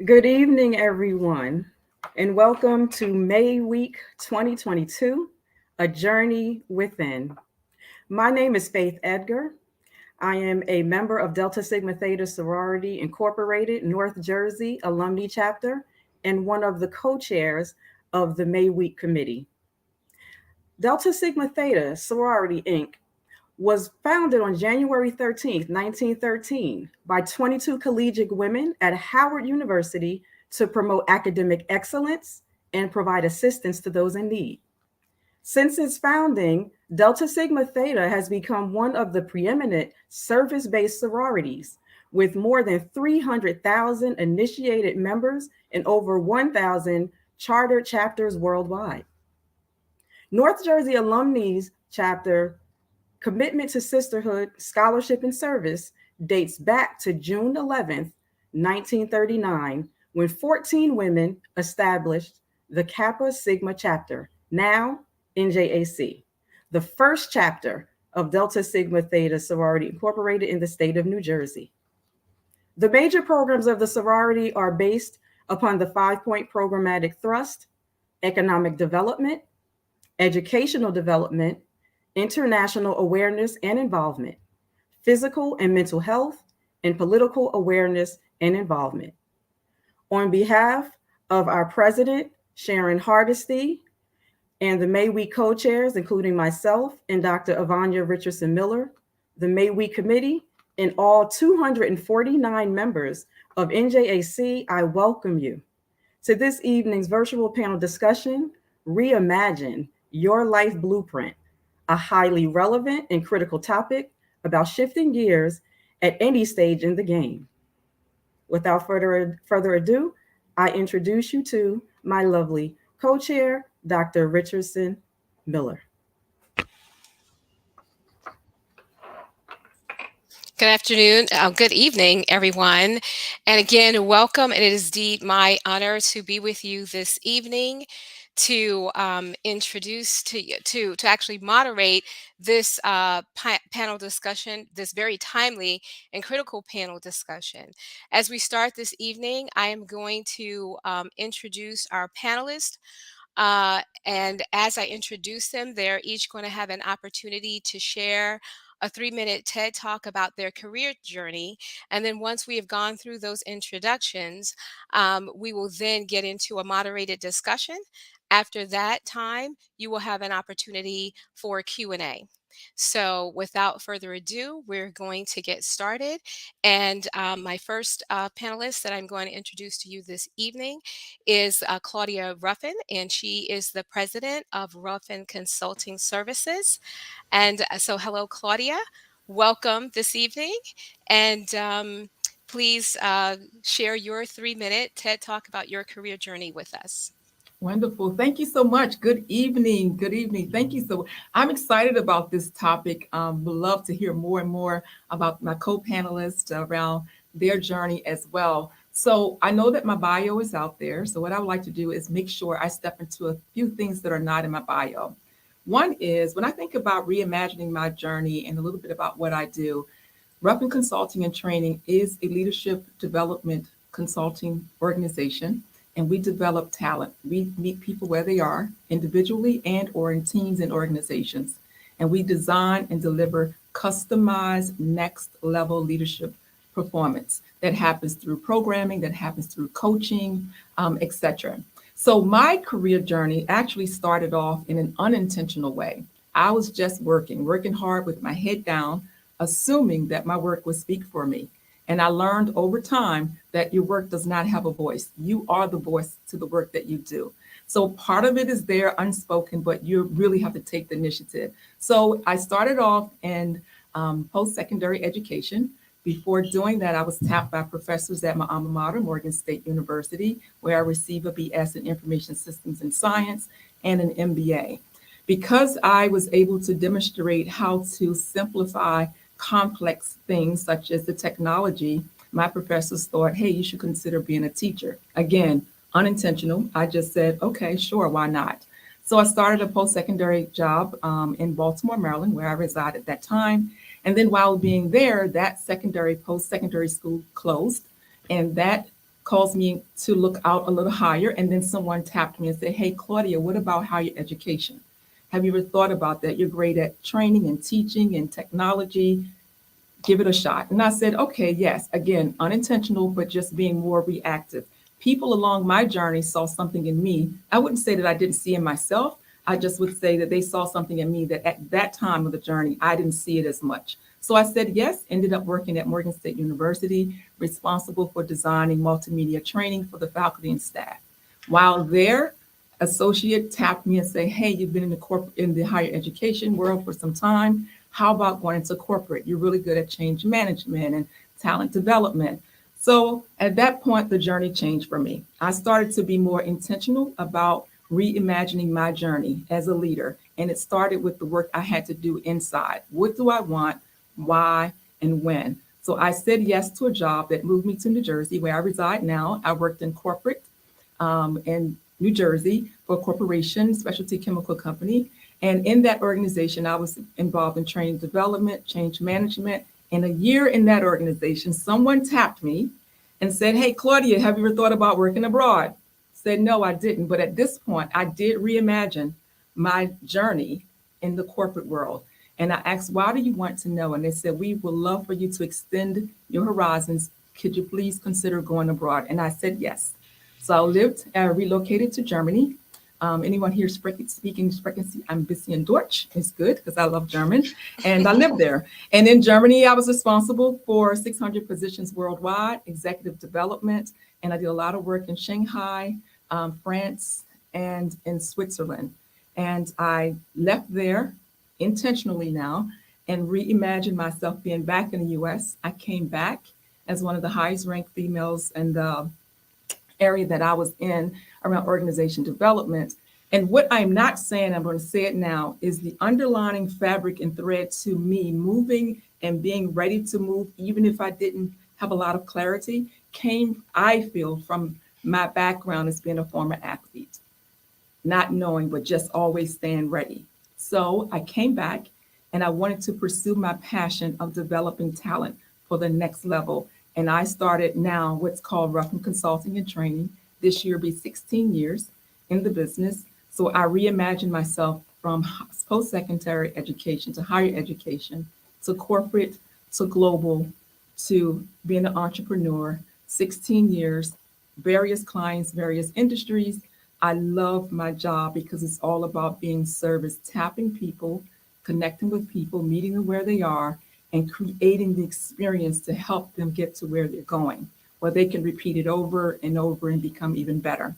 Good evening, everyone, and welcome to May Week 2022, A Journey Within. My name is Faith Edgar. I am a member of Delta Sigma Theta Sorority Incorporated, North Jersey Alumni Chapter, and one of the co chairs of the May Week Committee. Delta Sigma Theta Sorority Inc. was founded on January 13th, 1913, by 22 collegiate women at Howard University to promote academic excellence and provide assistance to those in need. Since its founding, Delta Sigma Theta has become one of the preeminent service based sororities with more than 300,000 initiated members and over 1,000 chartered chapters worldwide. North Jersey Alumni's chapter Commitment to Sisterhood, Scholarship, and Service dates back to June 11th, 1939, when 14 women established the Kappa Sigma chapter, now NJAC, the first chapter of Delta Sigma Theta Sorority Incorporated in the state of New Jersey. The major programs of the sorority are based upon the 5 point programmatic thrust: economic development, educational development, international awareness and involvement, physical and mental health, and political awareness and involvement. On behalf of our president, Sharon Hardesty, and the May Week co chairs, including myself and Dr. Avanya Richardson Miller, the May Week Committee, and all 249 members of NJAC, I welcome you to this evening's virtual panel discussion, Reimagine Your Life Blueprint, a highly relevant and critical topic about shifting gears at any stage in the game. Without further ado, I introduce you to my lovely co chair, Dr. Richardson Miller. Good afternoon, good evening, everyone. And again, welcome. And it is indeed my honor to be with you this evening to introduce to you, to actually moderate this panel discussion, this very timely and critical panel discussion. As we start this evening, I am going to introduce our panelists. And as I introduce them, they're each going to have an opportunity to share a 3-minute TED talk about their career journey. And then once we have gone through those introductions, we will then get into a moderated discussion. After that time, you will have an opportunity for Q&A. So without further ado, we're going to get started. And my first panelist that I'm going to introduce to you this evening is Claudia Ruffin, and she is the president of Ruffin Consulting Services. And so, hello, Claudia. Welcome this evening. And please share your 3-minute TED Talk about your career journey with us. Wonderful. Thank you so much. Good evening. Good evening. Thank you so. I'm excited about this topic. Would love to hear more and more about my co-panelists around their journey as well. So I know that my bio is out there. So what I would like to do is make sure I step into a few things that are not in my bio. One is when I think about reimagining my journey and a little bit about what I do, Ruffin Consulting and Training is a leadership development consulting organization, and we develop talent. We meet people where they are, individually and or in teams and organizations, and we design and deliver customized next level leadership performance that happens through programming, that happens through coaching, etc. So my career journey actually started off in an unintentional way. I was just working hard with my head down, assuming that my work would speak for me. And I learned over time that your work does not have a voice. You are the voice to the work that you do. So part of it is there unspoken, but you really have to take the initiative. So I started off in post-secondary education. Before doing that, I was tapped by professors at my alma mater, Morgan State University, where I received a BS in Information Systems and Science and an MBA. Because I was able to demonstrate how to simplify complex things such as the technology, my professors thought, hey, you should consider being a teacher. Again, unintentional. I just said, okay, sure, why not? So I started a post-secondary job in Baltimore, Maryland, where I resided at that time. And then while being there, that post-secondary school closed. And that caused me to look out a little higher. And then someone tapped me and said, "Hey, Claudia, what about higher education? Have you ever thought about that? You're great at training and teaching and technology. Give it a shot." And I said, "Okay, yes." Again, unintentional, but just being more reactive. People along my journey saw something in me. I wouldn't say that I didn't see in myself. I just would say that they saw something in me that at that time of the journey, I didn't see it as much. So I said yes, ended up working at Morgan State University, responsible for designing multimedia training for the faculty and staff. While there, associate tapped me and said, "Hey, you've been in the higher education world for some time. How about going into corporate? You're really good at change management and talent development." So at that point, the journey changed for me. I started to be more intentional about reimagining my journey as a leader. And it started with the work I had to do inside. What do I want? Why? And when? So I said yes to a job that moved me to New Jersey, where I reside now. I worked in corporate in New Jersey for a corporation, specialty chemical company. And in that organization, I was involved in training development, change management. And a year in that organization, someone tapped me and said, "Hey, Claudia, have you ever thought about working abroad?" Said, "No, I didn't." But at this point, I did reimagine my journey in the corporate world. And I asked, "Why do you want to know?" And they said, "We would love for you to extend your horizons. Could you please consider going abroad?" And I said, yes. So relocated to Germany. Anyone here speaking sprechen ein bisschen Deutsch is good because I love German. And I lived there. And in Germany, I was responsible for 600 positions worldwide, executive development. And I did a lot of work in Shanghai, France, and in Switzerland. And I left there intentionally now and reimagined myself being back in the US. I came back as one of the highest ranked females in the area that I was in around organization development. And what I'm not saying, I'm going to say it now, is the underlying fabric and thread to me moving and being ready to move, even if I didn't have a lot of clarity, came, I feel, from my background as being a former athlete, not knowing, but just always staying ready. So I came back and I wanted to pursue my passion of developing talent for the next level. And I started now what's called Ruffin Consulting and Training. This year will be 16 years in the business. So I reimagined myself from post-secondary education to higher education to corporate to global to being an entrepreneur. 16 years, various clients, various industries. I love my job because it's all about being service, tapping people, connecting with people, meeting them where they are, and creating the experience to help them get to where they're going, where they can repeat it over and over and become even better.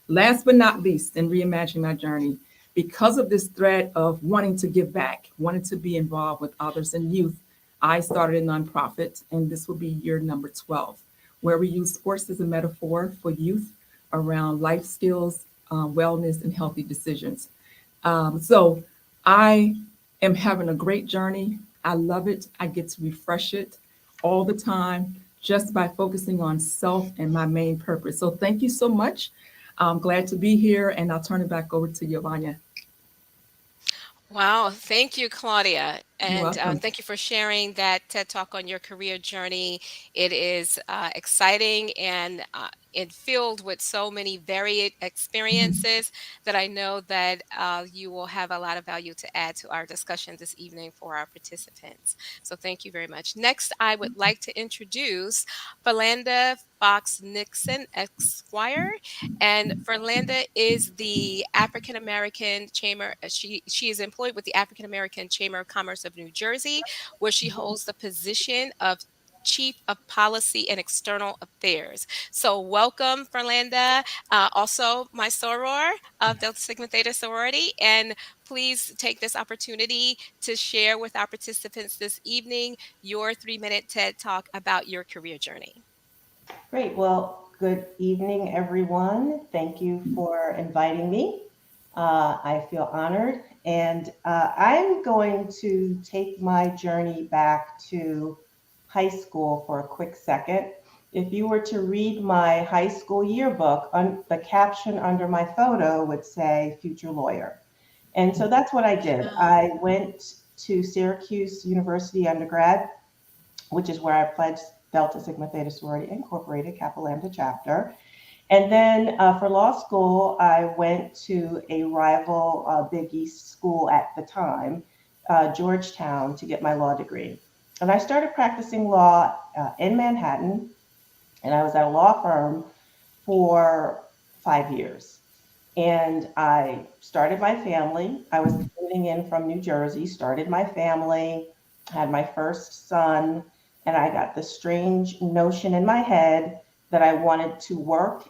Last but not least, in reimagining my journey, because of this thread of wanting to give back, wanting to be involved with others and youth, I started a nonprofit, and this will be year number 12, where we use sports as a metaphor for youth around life skills, wellness, and healthy decisions. So I am having a great journey. I love it. I get to refresh it all the time just by focusing on self and my main purpose. So thank you so much. I'm glad to be here, and I'll turn it back over to Yvonne. Wow, thank you, Claudia. You're And welcome. thank you for sharing that TED Talk on your career journey. It is exciting and filled with so many varied Mhm. experiences that I know that you will have a lot of value to add to our discussion this evening for our participants. So thank you very much. Next, I would like to introduce Ferlanda Fox Nixon, Esquire. And Ferlanda is the African American Chamber. She is employed with the African American Chamber of Commerce of New Jersey, where she holds the position of Chief of Policy and External Affairs. So, welcome, Ferlanda. Also, my soror of Delta Sigma Theta sorority, and please take this opportunity to share with our participants this evening your 3-minute TED Talk about your career journey. Great. Well, good evening, everyone. Thank you for inviting me. I feel honored. And I'm going to take my journey back to high school for a quick second. If you were to read my high school yearbook, the caption under my photo would say future lawyer. And so that's what I did. I went to Syracuse University undergrad, which is where I Delta Sigma Theta Sorority Incorporated, Kappa Lambda chapter. And then for law school, I went to a rival Big East school at the time, Georgetown, to get my law degree. And I started practicing law in Manhattan, and I was at a law firm for 5 years. And I started my family. I was commuting in from New Jersey, started my family, had my first son, and I got this strange notion in my head that I wanted to work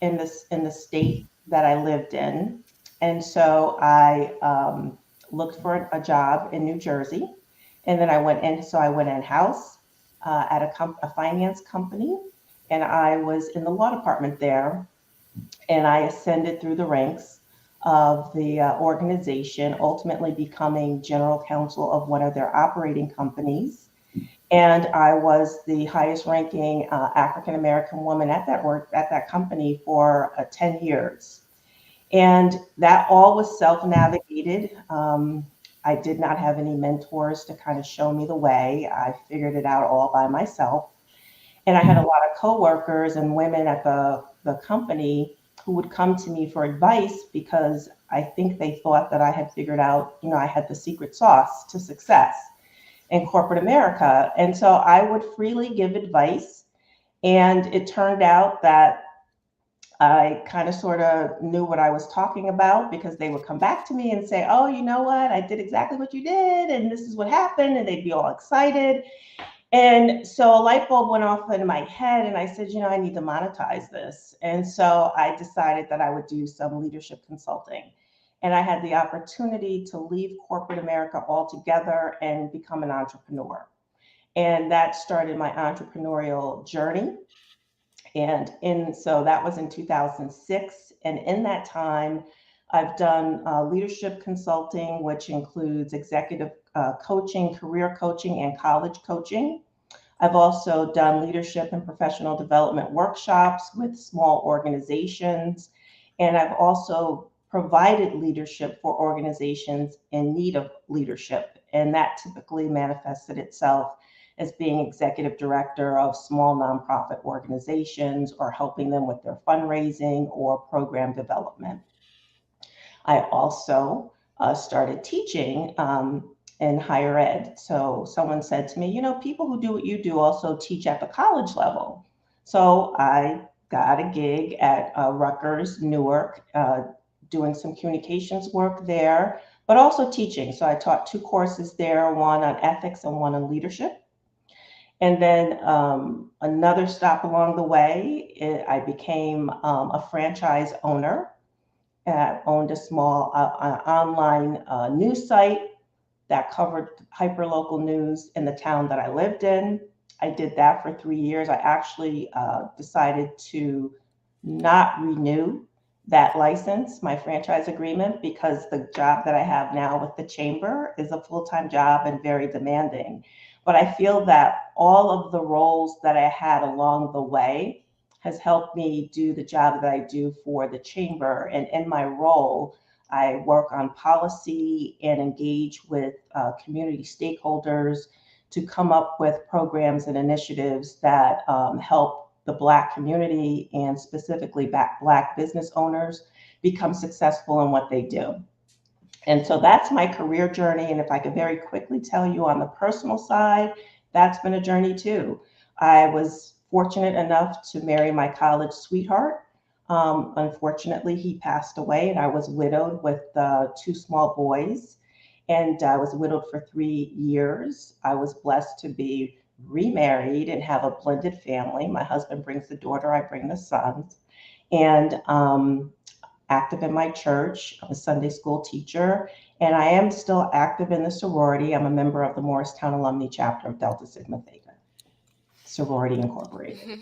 in the state that I lived in. And so I looked for a job in New Jersey, and then I went in. So I went in house at a finance company, and I was in the law department there, and I ascended through the ranks of the organization, ultimately becoming general counsel of one of their operating companies. And I was the highest ranking African American woman at that company for 10 years. And that all was self navigated. I did not have any mentors to kind of show me the way. I figured it out all by myself. And I had a lot of coworkers and women at the company who would come to me for advice because I think they thought that I had figured out, I had the secret sauce to success in corporate America. And so I would freely give advice. And it turned out that I kind of sort of knew what I was talking about because they would come back to me and say, oh, you know what? I did exactly what you did. And this is what happened. And they'd be all excited. And so a light bulb went off in my head, and I said, I need to monetize this. And so I decided that I would do some leadership consulting. And I had the opportunity to leave corporate America altogether and become an entrepreneur. And that started my entrepreneurial journey. So that was in 2006. And in that time, I've done leadership consulting, which includes executive coaching, career coaching, and college coaching. I've also done leadership and professional development workshops with small organizations. And I've also provided leadership for organizations in need of leadership. And that typically manifested itself as being executive director of small nonprofit organizations or helping them with their fundraising or program development. I also started teaching in higher ed. So someone said to me, people who do what you do also teach at the college level. So I got a gig at Rutgers, Newark, doing some communications work there, but also teaching. So I taught 2 courses there, one on ethics and one on leadership. And then another stop along the way, I became a franchise owner. Owned a small online news site that covered hyperlocal news in the town that I lived in. I did that for 3 years. I actually decided to not renew that license, my franchise agreement, because the job that I have now with the chamber is a full-time job and very demanding. But I feel that all of the roles that I had along the way has helped me do the job that I do for the chamber. And in my role, I work on policy and engage with community stakeholders to come up with programs and initiatives that help the Black community and specifically Black business owners become successful in what they do. And so that's my career journey. And if I could very quickly tell you on the personal side, that's been a journey too. I was fortunate enough to marry my college sweetheart. Unfortunately, he passed away, and I was widowed with 2 small boys. And I was widowed for 3 years. I was blessed to be remarried and have a blended family. My husband brings the daughter, I bring the sons. And active in my church. I'm a Sunday school teacher, and I am still active in the sorority. I'm a member of the Morristown Alumni chapter of Delta Sigma Theta Sorority Incorporated.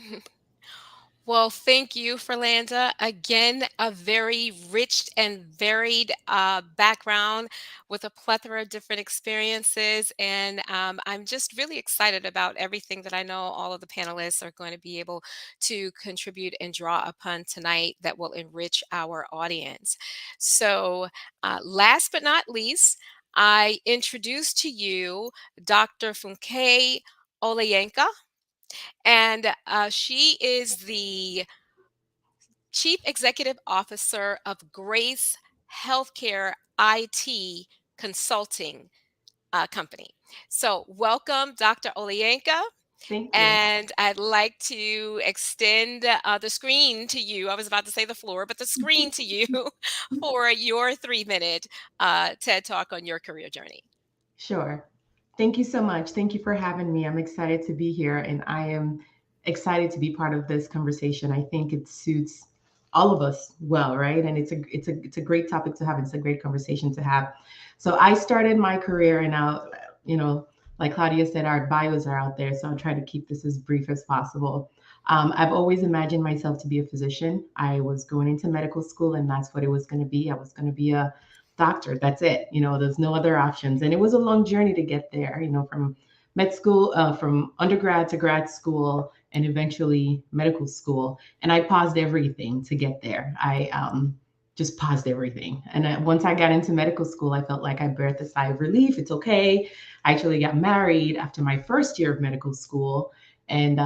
Well, thank you, Ferlanda. Again, a very rich and varied background with a plethora of different experiences. And I'm just really excited about everything that I know all of the panelists are going to be able to contribute and draw upon tonight that will enrich our audience. So, last but not least, I introduce to you Dr. Funke Olayenka. And she is the Chief Executive Officer of Grace Healthcare IT Consulting Company. So, welcome, Dr. Olayenka. Thank you. And I'd like to extend the screen to you. I was about to say the floor, but the screen to you for your 3 minute TED Talk on your career journey. Sure. Thank you so much. Thank you for having me. I'm excited to be here and I am excited to be part of this conversation. I think it suits all of us well, right? And it's a great topic to have. It's a great conversation to have. So I started my career and now, you know, like Claudia said, our bios are out there. So I'll try to keep this as brief as possible. I've always imagined myself to be a physician. I was going into medical school and that's what it was going to be. I was going to be a doctor. That's it. You know, there's no other options. And it was a long journey to get there, you know, from med school, from undergrad to grad school, and eventually medical school. And I paused everything to get there. I just paused everything. And once I got into medical school, I felt like I breathed a sigh of relief. It's okay. I actually got married after my first year of medical school. And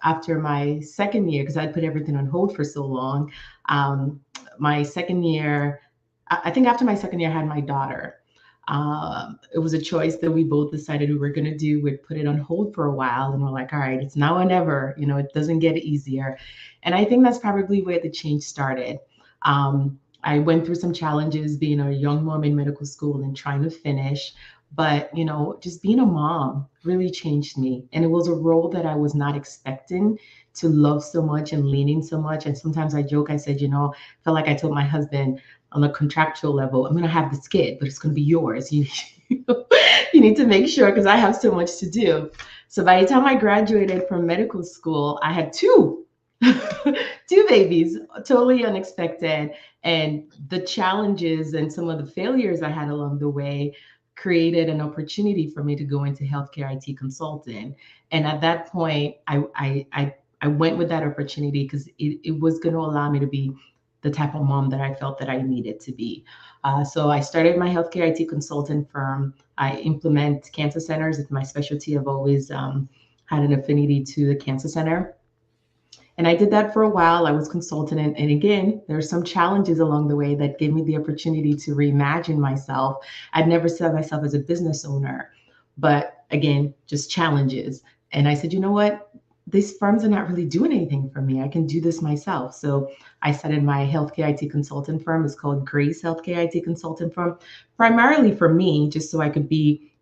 after my second year, because I'd put everything on hold for so long, my second year, I think after my second year, I had my daughter. It was a choice that we both decided we were going to do. We'd put it on hold for a while and we're like, all right, it's now or never. You know, it doesn't get easier. And I think that's probably where the change started. I went through some challenges being a young mom in medical school and trying to finish. But, you know, just being a mom really changed me. And it was a role that I was not expecting to love so much and leaning so much. And sometimes I joke, I said, you know, I felt like I told my husband, on a contractual level, I'm going to have this kid, but it's going to be yours. You, you need to make sure because I have so much to do. So by the time I graduated from medical school, I had two, two babies, totally unexpected. And the challenges and some of the failures I had along the way created an opportunity for me to go into healthcare IT consulting. And at that point, I went with that opportunity because it was going to allow me to be the type of mom that I felt that I needed to be. So I started my healthcare IT consultant firm. I implement cancer centers. It's my specialty. I've always had an affinity to the cancer center. And I did that for a while. I was consulting. And again, there are some challenges along the way that gave me the opportunity to reimagine myself. I'd never saw myself as a business owner, but again, just challenges. And I said, you know what? These firms are not really doing anything for me. I can do this myself. So I started my healthcare IT consultant firm. It's called Grace Healthcare IT Consultant Firm, primarily for me, just so I could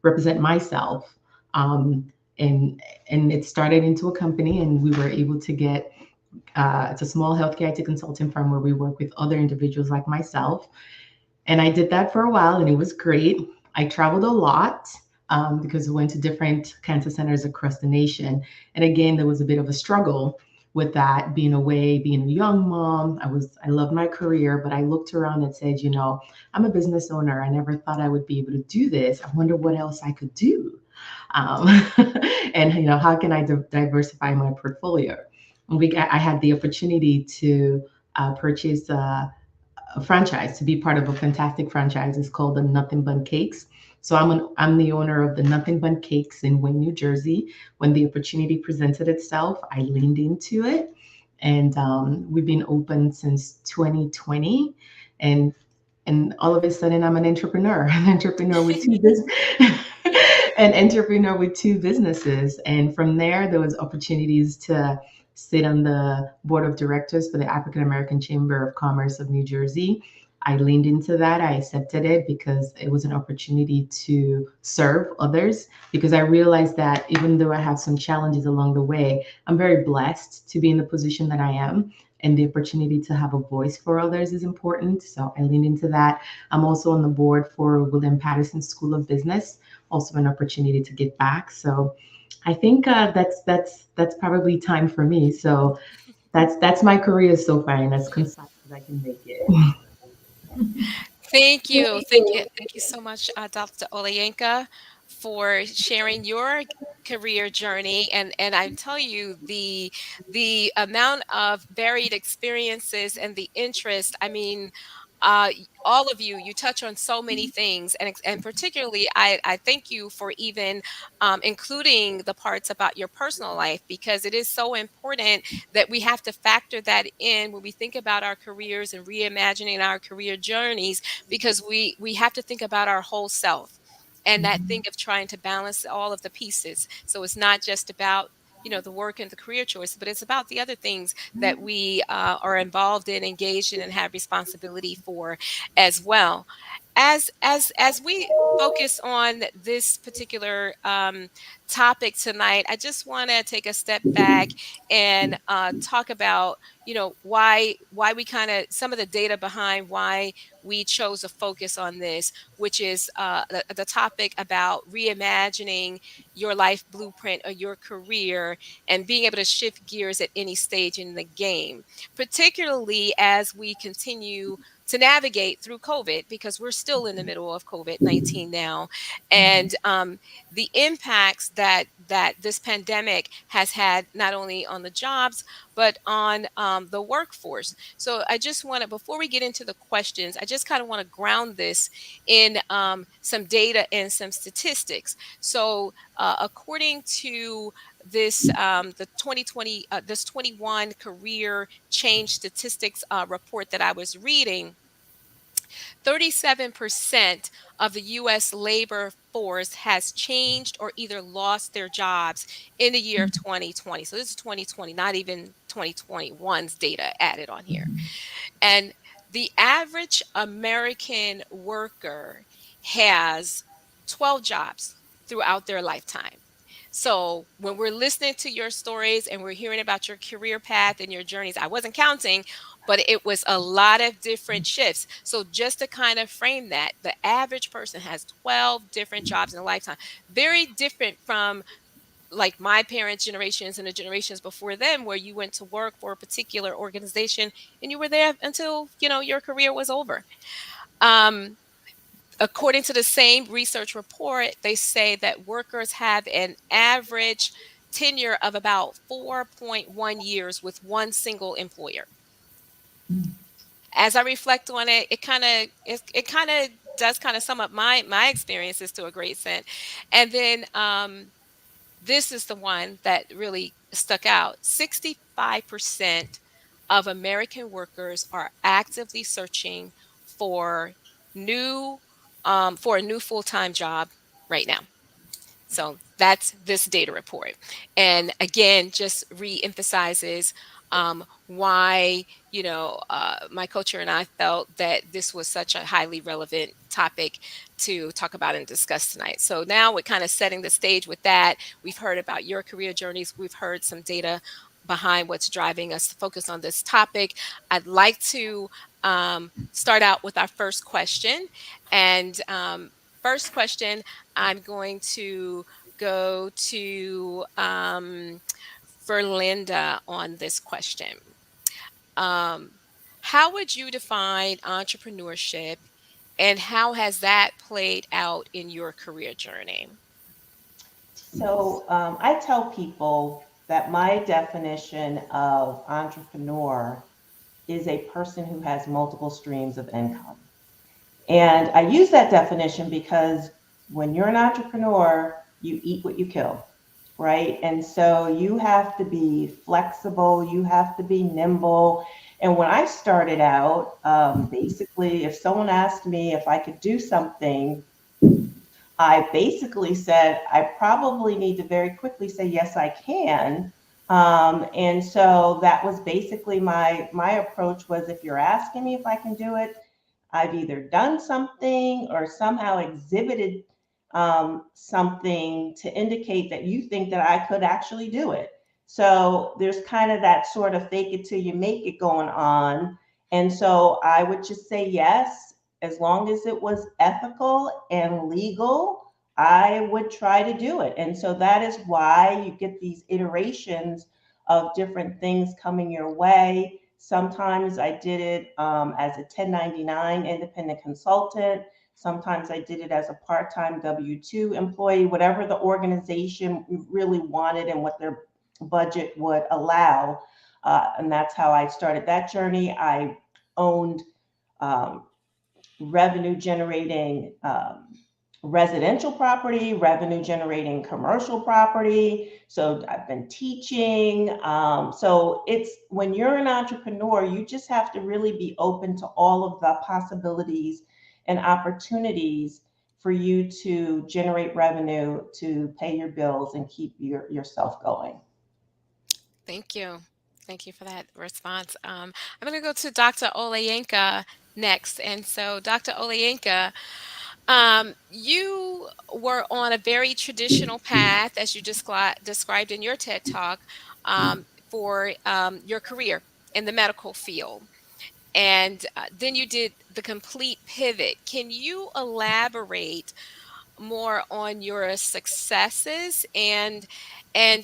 represent myself. And it started into a company, and we were able to get. It's a small healthcare IT consulting firm where we work with other individuals like myself. And I did that for a while, and it was great. I traveled a lot because we went to different cancer centers across the nation. And again, there was a bit of a struggle with that, being away, being a young mom. I loved my career, but I looked around and said, you know, I'm a business owner. I never thought I would be able to do this. I wonder what else I could do. Um, and, you know, how can I diversify my portfolio? And I had the opportunity to purchase a franchise, to be part of a fantastic franchise. It's called the Nothing But Cakes. So I'm the owner of the Nothing But Cakes in Wayne, New Jersey. When the opportunity presented itself, I leaned into it, and we've been open since 2020. And all of a sudden, I'm an entrepreneur, an entrepreneur with two business, an entrepreneur with two businesses. And from there was opportunities to sit on the board of directors for the African American Chamber of Commerce of New Jersey. I leaned into that. I accepted it because it was an opportunity to serve others. Because I realized that even though I have some challenges along the way, I'm very blessed to be in the position that I am. And the opportunity to have a voice for others is important. So I leaned into that. I'm also on the board for William Patterson School of Business, also an opportunity to give back. So I think that's probably time for me. So that's my career so far, and as concise as I can make it. Thank you. Thank you so much, Dr. Olayenka, for sharing your career journey. And I tell you, the amount of varied experiences and the interest. I mean, all of you, you touch on so many things, and particularly, I thank you for even including the parts about your personal life, because it is so important that we have to factor that in when we think about our careers and reimagining our career journeys, because we have to think about our whole self, and that thing of trying to balance all of the pieces. So it's not just about the work and the career choice, but it's about the other things that we are involved in, engaged in, and have responsibility for as well. As we focus on this particular topic tonight, I just want to take a step back and talk about why we kind of some of the data behind why we chose to focus on this, which is the topic about reimagining your life blueprint or your career, and being able to shift gears at any stage in the game, particularly as we continue to navigate through COVID, because we're still in the middle of COVID-19 now, and the impacts that this pandemic has had not only on the jobs but on the workforce. So I just want to, before we get into the questions, I just kind of want to ground this in some data and some statistics. So according to this the 2020 this 21 career change statistics report that I was reading, 37% of the US labor force has changed or either lost their jobs in the year of 2020. So this is 2020, not even 2021's data added on here. And the average American worker has 12 jobs throughout their lifetime. So when we're listening to your stories and we're hearing about your career path and your journeys, I wasn't counting, but it was a lot of different shifts. So just to kind of frame that, the average person has 12 different jobs in a lifetime. Very different from like my parents' generations and the generations before them, where you went to work for a particular organization and you were there until your career was over. Um, According to the same research report, they say that workers have an average tenure of about 4.1 years with one single employer. As I reflect on it, it kind of does kind of sum up my experiences to a great extent. And then this is the one that really stuck out. 65% of American workers are actively searching for new for a new full-time job right now. So that's this data report. And again, just re-emphasizes why, my culture and I felt that this was such a highly relevant topic to talk about and discuss tonight. So now we're kind of setting the stage with that. We've heard about your career journeys. We've heard some data behind what's driving us to focus on this topic. I'd like to start out with our first question. And first question, I'm going to go to Ferlinda on this question. How would you define entrepreneurship, and how has that played out in your career journey? So I tell people that my definition of entrepreneur is a person who has multiple streams of income. And I use that definition because when you're an entrepreneur, you eat what you kill, right? And so you have to be flexible, you have to be nimble. And when I started out, basically, if someone asked me if I could do something, I basically said, I probably need to very quickly say, yes, I can. And so that was basically my approach was, if you're asking me if I can do it, I've either done something or somehow exhibited something to indicate that you think that I could actually do it. So there's kind of that sort of fake it till you make it going on. And so I would just say yes, as long as it was ethical and legal, I would try to do it. And so that is why you get these iterations of different things coming your way. Sometimes I did it as a 1099 independent consultant. Sometimes I did it as a part-time W-2 employee, whatever the organization really wanted and what their budget would allow. And that's how I started that journey. I owned revenue generating residential property, revenue generating commercial property. So I've been teaching. So it's when you're an entrepreneur, you just have to really be open to all of the possibilities and opportunities for you to generate revenue, to pay your bills and keep yourself going. Thank you. Thank you for that response. I'm going to go to Dr. Olayenka next. And so, Dr. Olayenka, you were on a very traditional path, as you described in your TED Talk, for your career in the medical field. And then you did the complete pivot. Can you elaborate more on your successes and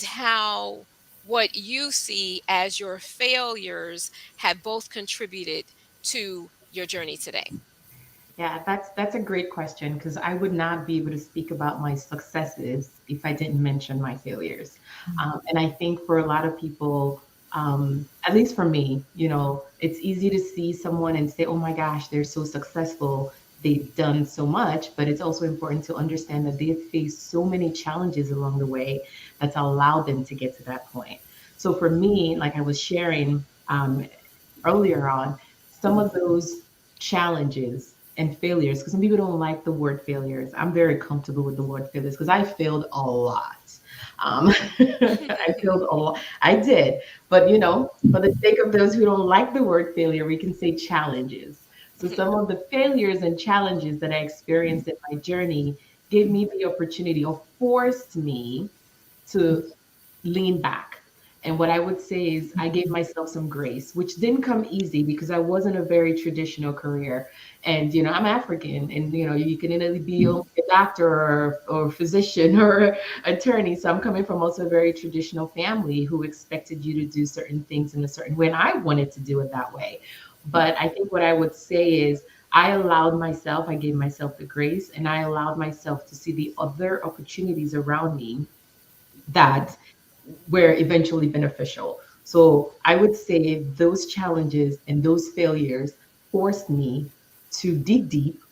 how what you see as your failures have both contributed to your journey today? Yeah, that's a great question because I would not be able to speak about my successes if I didn't mention my failures. And I think for a lot of people, at least for me, it's easy to see someone and say, "Oh my gosh, they're so successful. They've done so much." But it's also important to understand that they've faced so many challenges along the way that's allowed them to get to that point. So for me, like I was sharing earlier on, some of those challenges and failures, because some people don't like the word failures. I'm very comfortable with the word failures because I failed a lot. I failed a lot. I did. But, for the sake of those who don't like the word failure, we can say challenges. So some of the failures and challenges that I experienced in my journey gave me the opportunity or forced me to lean back. And what I would say is I gave myself some grace, which didn't come easy because I wasn't a very traditional career. And, I'm African and, you can either be a doctor or physician or attorney. So I'm coming from also a very traditional family who expected you to do certain things in a certain way. And I wanted to do it that way. But I think what I would say is I gave myself the grace and I allowed myself to see the other opportunities around me that were eventually beneficial. So I would say those challenges and those failures forced me to dig deep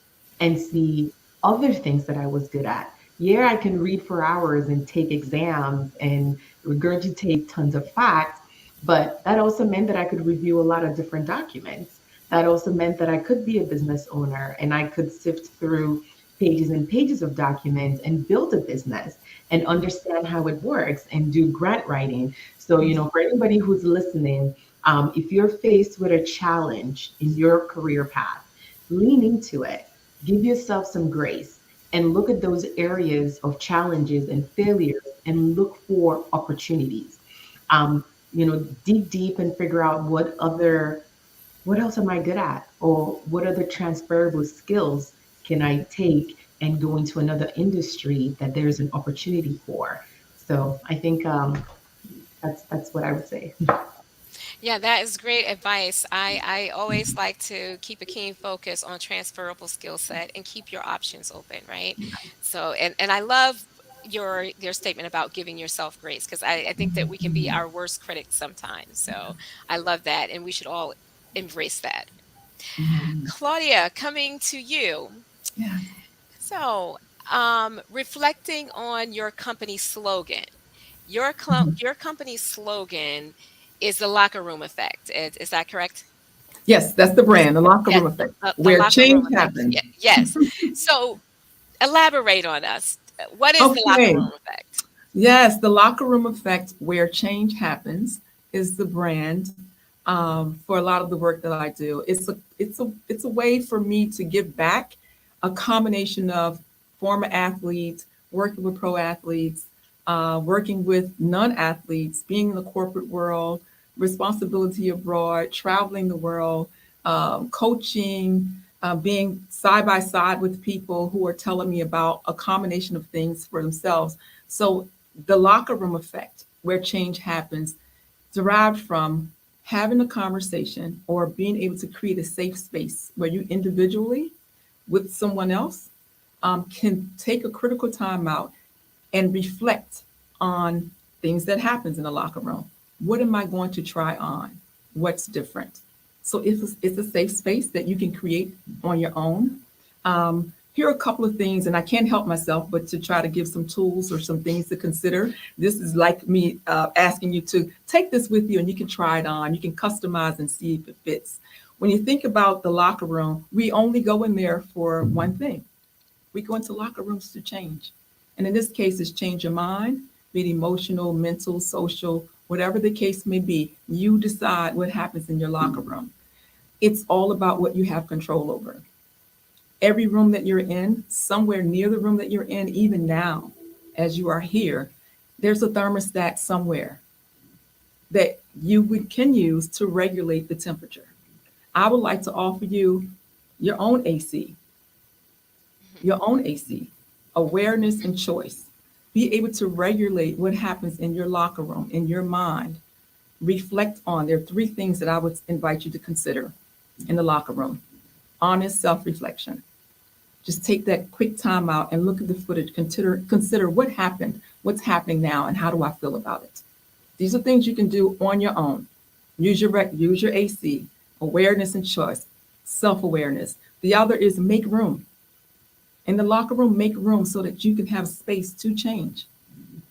and see other things that I was good at. Yeah, I can read for hours and take exams and regurgitate tons of facts, but that also meant that I could review a lot of different documents. That also meant that I could be a business owner and I could sift through pages and pages of documents and build a business and understand how it works and do grant writing. So, for anybody who's listening, if you're faced with a challenge in your career path, lean into it, give yourself some grace, and look at those areas of challenges and failures and look for opportunities. Dig deep and figure out what else am I good at? Or what other transferable skills can I take and go into another industry that there's an opportunity for? So I think that's what I would say. Yeah, that is great advice. I always like to keep a keen focus on transferable skill set and keep your options open, right? So, and I love your statement about giving yourself grace because I think that we can be our worst critics sometimes. So I love that, and we should all embrace that. Mhm. Claudia, coming to you. Yeah. So, reflecting on your company slogan, Mhm. your company's slogan is the locker room effect. Is that correct? Yes, that's the brand, the locker Yes, room effect, the where locker room change effect. happens. Yes. So, elaborate on us. What is the locker Okay. room effect? Yes, the locker room effect, where change happens, is the brand for a lot of the work that I do. It's a way for me to give back, a combination of former athletes, working with pro athletes, working with non-athletes, being in the corporate world, responsibility abroad, traveling the world, coaching, being side by side with people who are telling me about a combination of things for themselves. So the locker room effect, where change happens, derived from having a conversation or being able to create a safe space where you individually with someone else can take a critical time out and reflect on things that happens in the locker room. What am I going to try on? What's different? So it's a safe space that you can create on your own. Here are a couple of things, and I can't help myself but to try to give some tools or some things to consider. This is like me asking you to take this with you and you can try it on. You can customize and see if it fits. When you think about the locker room, we only go in there for one thing. We go into locker rooms to change. And in this case, it's change your mind, be it emotional, mental, social, whatever the case may be. You decide what happens in your locker room. It's all about what you have control over. Every room that you're in, somewhere near the room that you're in, even now, as you are here, there's a thermostat somewhere that can use to regulate the temperature. I would like to offer you your own AC, your own AC, awareness and choice. Be able to regulate what happens in your locker room, in your mind. Reflect on, there are three things that I would invite you to consider in the locker room. Honest self-reflection. Just take that quick time out and look at the footage. Consider what happened, what's happening now, and how do I feel about it. These are things you can do on your own. Use your AC, awareness and choice, self-awareness. The other is make room. In the locker room, make room so that you can have space to change.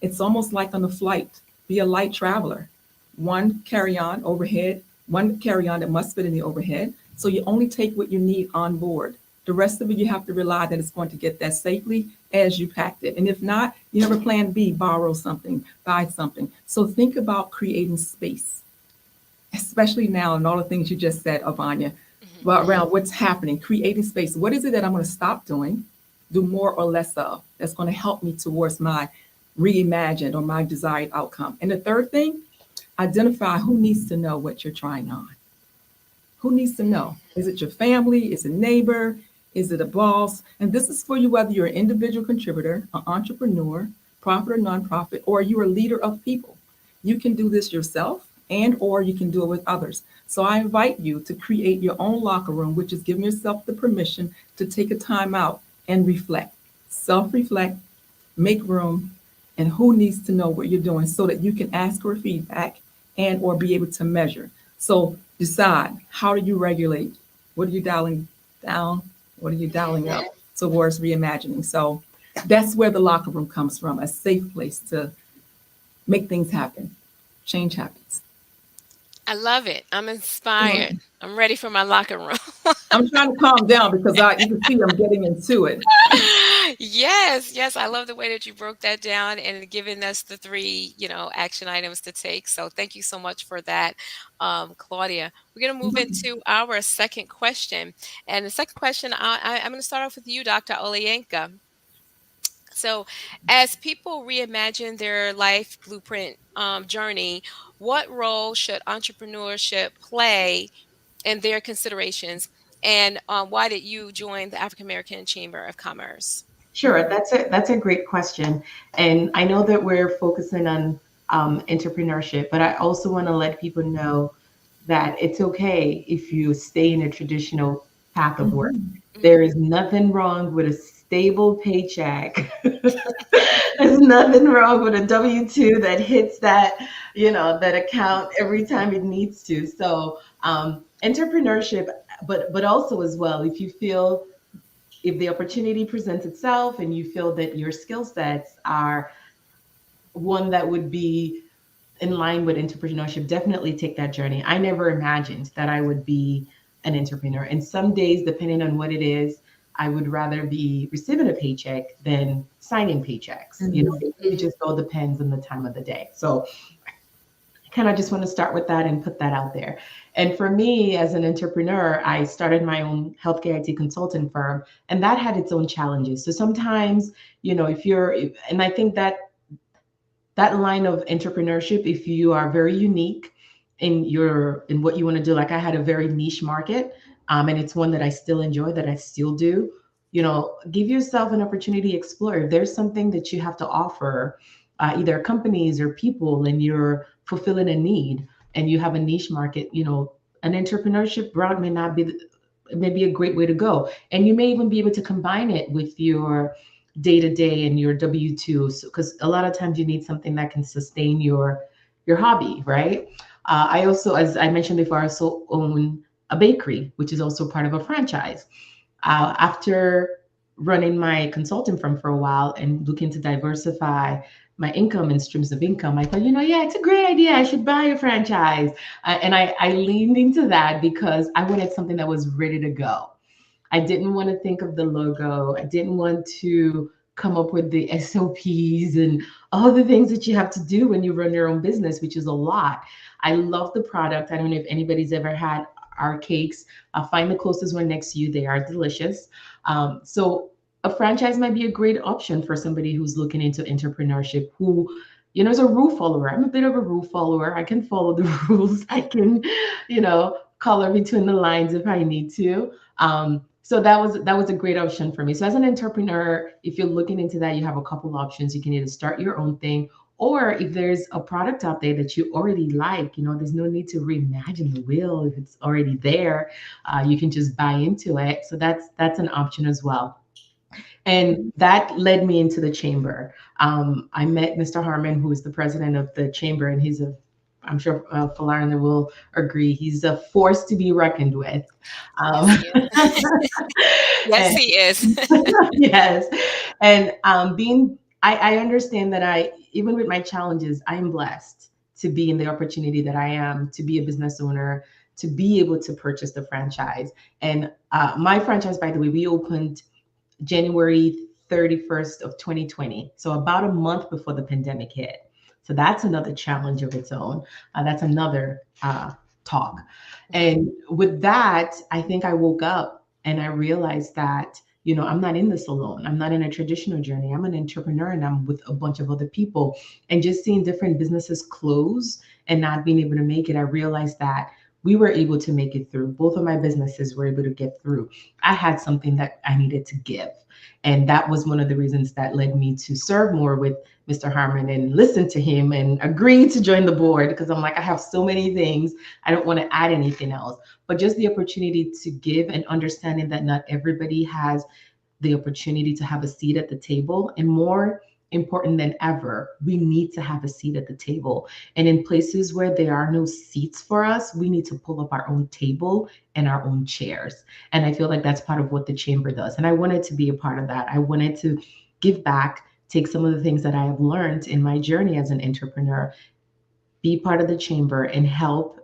It's almost like on a flight. Be a light traveler. One carry-on overhead, one carry-on that must fit in the overhead. So you only take what you need on board. The rest of it, you have to rely that it's going to get there safely as you packed it. And if not, you have a plan B, borrow something, buy something. So think about creating space, especially now and all the things you just said, Avanya, around what's happening, creating space. What is it that I'm going to stop doing, do more or less of, that's going to help me towards my reimagined or my desired outcome? And the third thing, identify who needs to know what you're trying on. Who needs to know? Is it your family? Is it a neighbor? Is it a boss? And this is for you, whether you're an individual contributor, an entrepreneur, profit or nonprofit, or you're a leader of people. You can do this yourself and or you can do it with others. So I invite you to create your own locker room, which is giving yourself the permission to take a time out and reflect. Self-reflect, make room, and who needs to know what you're doing so that you can ask for feedback and or be able to measure. So decide, how do you regulate? What are you dialing down? What are you dialing up towards reimagining? So that's where the locker room comes from, a safe place to make things happen. Change happens. I love it. I'm inspired. I'm ready for my locker room. I'm trying to calm down because you can see I'm getting into it. Yes. I love the way that you broke that down and given us the three, action items to take. So thank you so much for that, Claudia. We're going to move into our second question. And the second question, I'm going to start off with you, Dr. Olayenka. So, as people reimagine their life blueprint journey, what role should entrepreneurship play in their considerations? And why did you join the African American Chamber of Commerce? Sure, that's a great question, and I know that we're focusing on entrepreneurship, but I also want to let people know that it's okay if you stay in a traditional path of work. There is nothing wrong with a stable paycheck. There's nothing wrong with a W-2 that hits that account every time it needs to. So entrepreneurship, but also as well, if the opportunity presents itself and you feel that your skill sets are one that would be in line with entrepreneurship, definitely take that journey. I never imagined that I would be an entrepreneur. And some days, depending on what it is, I would rather be receiving a paycheck than signing paychecks. It just all depends on the time of the day. So I kind of just want to start with that and put that out there. And for me, as an entrepreneur, I started my own healthcare IT consulting firm, and that had its own challenges. So sometimes, and I think that line of entrepreneurship, if you are very unique in what you want to do, like I had a very niche market, and it's one that I still enjoy, that I still do, give yourself an opportunity to explore. If there's something that you have to offer, either companies or people, and you're fulfilling a need and you have a niche market, an entrepreneurship route may be a great way to go. And you may even be able to combine it with your day-to-day and your W-2, because a lot of times you need something that can sustain your hobby, right? I also, as I mentioned before, I also own a bakery, which is also part of a franchise. After running my consulting firm for a while and looking to diversify my income and streams of income, I thought, yeah, it's a great idea. I should buy a franchise. And I leaned into that because I wanted something that was ready to go. I didn't want to think of the logo. I didn't want to come up with the SOPs and all the things that you have to do when you run your own business, which is a lot. I love the product. I don't know if anybody's ever had our cakes. Find the closest one next to you. They are delicious. So a franchise might be a great option for somebody who's looking into entrepreneurship, who, is a rule follower. I'm a bit of a rule follower. I can follow the rules. I can, color between the lines if I need to. So that was a great option for me. So as an entrepreneur, if you're looking into that, you have a couple options. You can either start your own thing, or if there's a product out there that you already like, there's no need to reimagine the wheel. If it's already there, you can just buy into it. So that's an option as well. And that led me into the chamber. I met Mr. Harmon, who is the president of the chamber, and I'm sure Ferlanda will agree, he's a force to be reckoned with. Yes, he is. Yes, And he is. yes. And I understand that even with my challenges, I am blessed to be in the opportunity that I am, to be a business owner, to be able to purchase the franchise. And my franchise, by the way, we opened January 31st of 2020. So about a month before the pandemic hit. So that's another challenge of its own. That's another talk. And with that, I think I woke up and I realized that, I'm not in this alone. I'm not in a traditional journey. I'm an entrepreneur and I'm with a bunch of other people. And just seeing different businesses close and not being able to make it, I realized that we were able to make it through. Both of my businesses were able to get through. I had something that I needed to give. And that was one of the reasons that led me to serve more with Mr. Harmon and listen to him and agree to join the board, because I'm like, I have so many things. I don't want to add anything else. But just the opportunity to give and understanding that not everybody has the opportunity to have a seat at the table. And more important than ever, we need to have a seat at the table. And in places where there are no seats for us, we need to pull up our own table and our own chairs. And I feel like that's part of what the chamber does. And I wanted to be a part of that. I wanted to give back, take some of the things that I have learned in my journey as an entrepreneur, be part of the chamber and help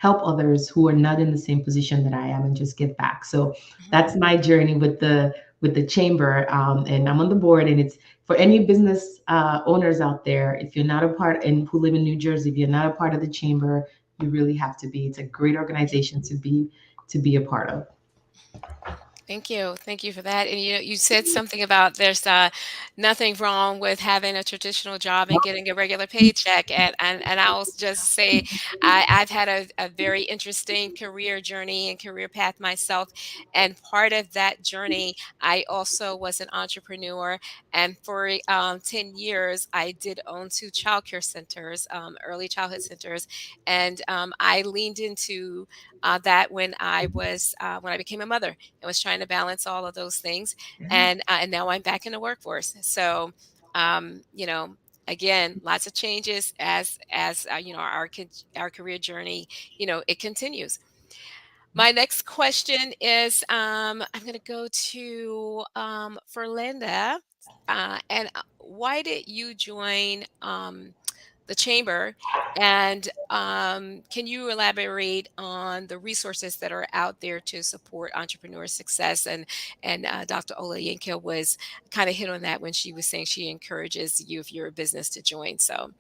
others who are not in the same position that I am, and just give back. So that's my journey with the chamber, and I'm on the board. And it's for any business owners out there. If you're not a part, and who live in New Jersey, if you're not a part of the chamber, you really have to be. It's a great organization to be a part of. Thank you. Thank you for that. And you said something about there's nothing wrong with having a traditional job and getting a regular paycheck. And I'll just say I've had a very interesting career journey and career path myself. And part of that journey, I also was an entrepreneur. And for 10 years, I did own two childcare centers, early childhood centers. And I leaned into that when I became a mother. I was trying to balance all of those things, and now I'm back in the workforce. So, again, lots of changes as our career journey, it continues. My next question is, I'm going to go to Ferlinda, and why did you join the chamber? And can you elaborate on the resources that are out there to support entrepreneur success? And Dr. Olayenka was kind of hit on that when she was saying she encourages you, if you're a business, to join. So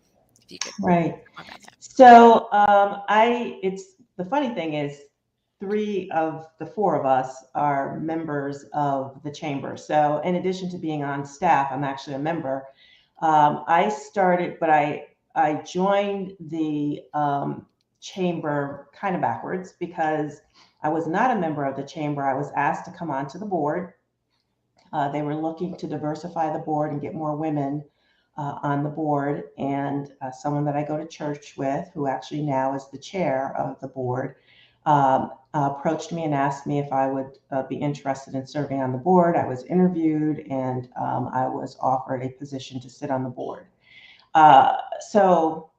if you could Right. talk more about that. So it's the funny thing is, 3 of the 4 of us are members of the chamber. So in addition to being on staff, I'm actually a member. I started, but I joined the chamber kind of backwards, because I was not a member of the chamber. I was asked to come onto the board. They were looking to diversify the board and get more women on the board. And someone that I go to church with, who actually now is the chair of the board, approached me and asked me if I would be interested in serving on the board. I was interviewed, and I was offered a position to sit on the board. So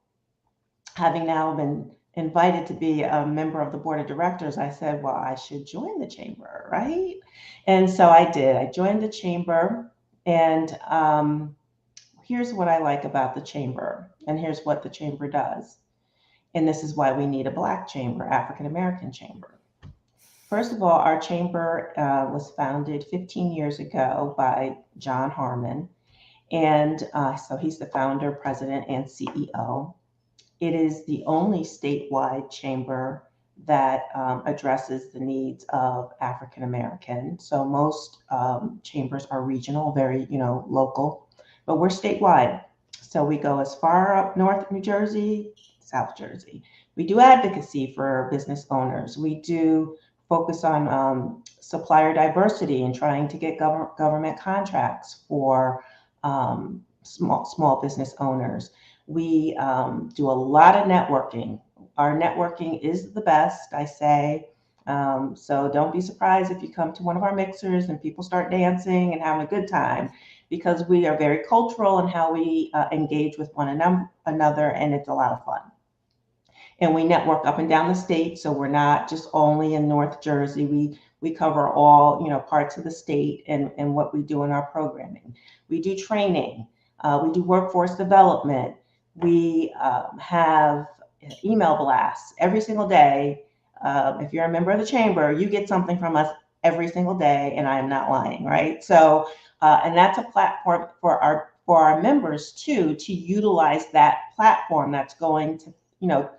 having now been invited to be a member of the board of directors, I said, well, I should join the chamber, right? And so I did. I joined the chamber, and here's what I like about the chamber, and here's what the chamber does. And this is why we need a Black chamber, African American chamber. First of all, our chamber was founded 15 years ago by John Harmon. And so he's the founder, president, and CEO. It is the only statewide chamber that addresses the needs of African American. So most chambers are regional, very, local, but we're statewide. So we go as far up north New Jersey, South Jersey. We do advocacy for business owners. We do focus on supplier diversity and trying to get government contracts for small business owners. We do a lot of networking. Our networking is the best, I say. So don't be surprised if you come to one of our mixers and people start dancing and having a good time, because we are very cultural in how we engage with one another, and it's a lot of fun. And we network up and down the state, so we're not just only in North Jersey. We cover all parts of the state and what we do in our programming. We do training. We do workforce development. We have email blasts every single day. If you're a member of the chamber, you get something from us every single day, and I am not lying, right? So, and that's a platform for our members too, to utilize that platform that's going to,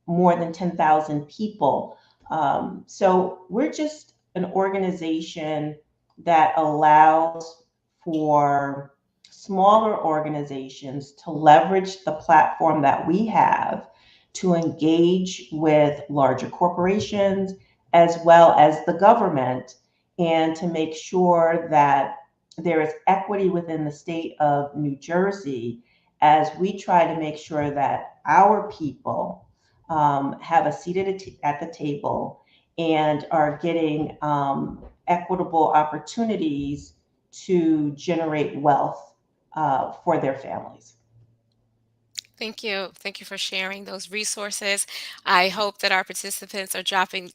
more than 10,000 people. So we're just an organization that allows for smaller organizations to leverage the platform that we have to engage with larger corporations as well as the government, and to make sure that there is equity within the state of New Jersey as we try to make sure that our people have a seat at the table and are getting equitable opportunities to generate wealth for their families. Thank you. Thank you for sharing those resources. I hope that our participants are jotting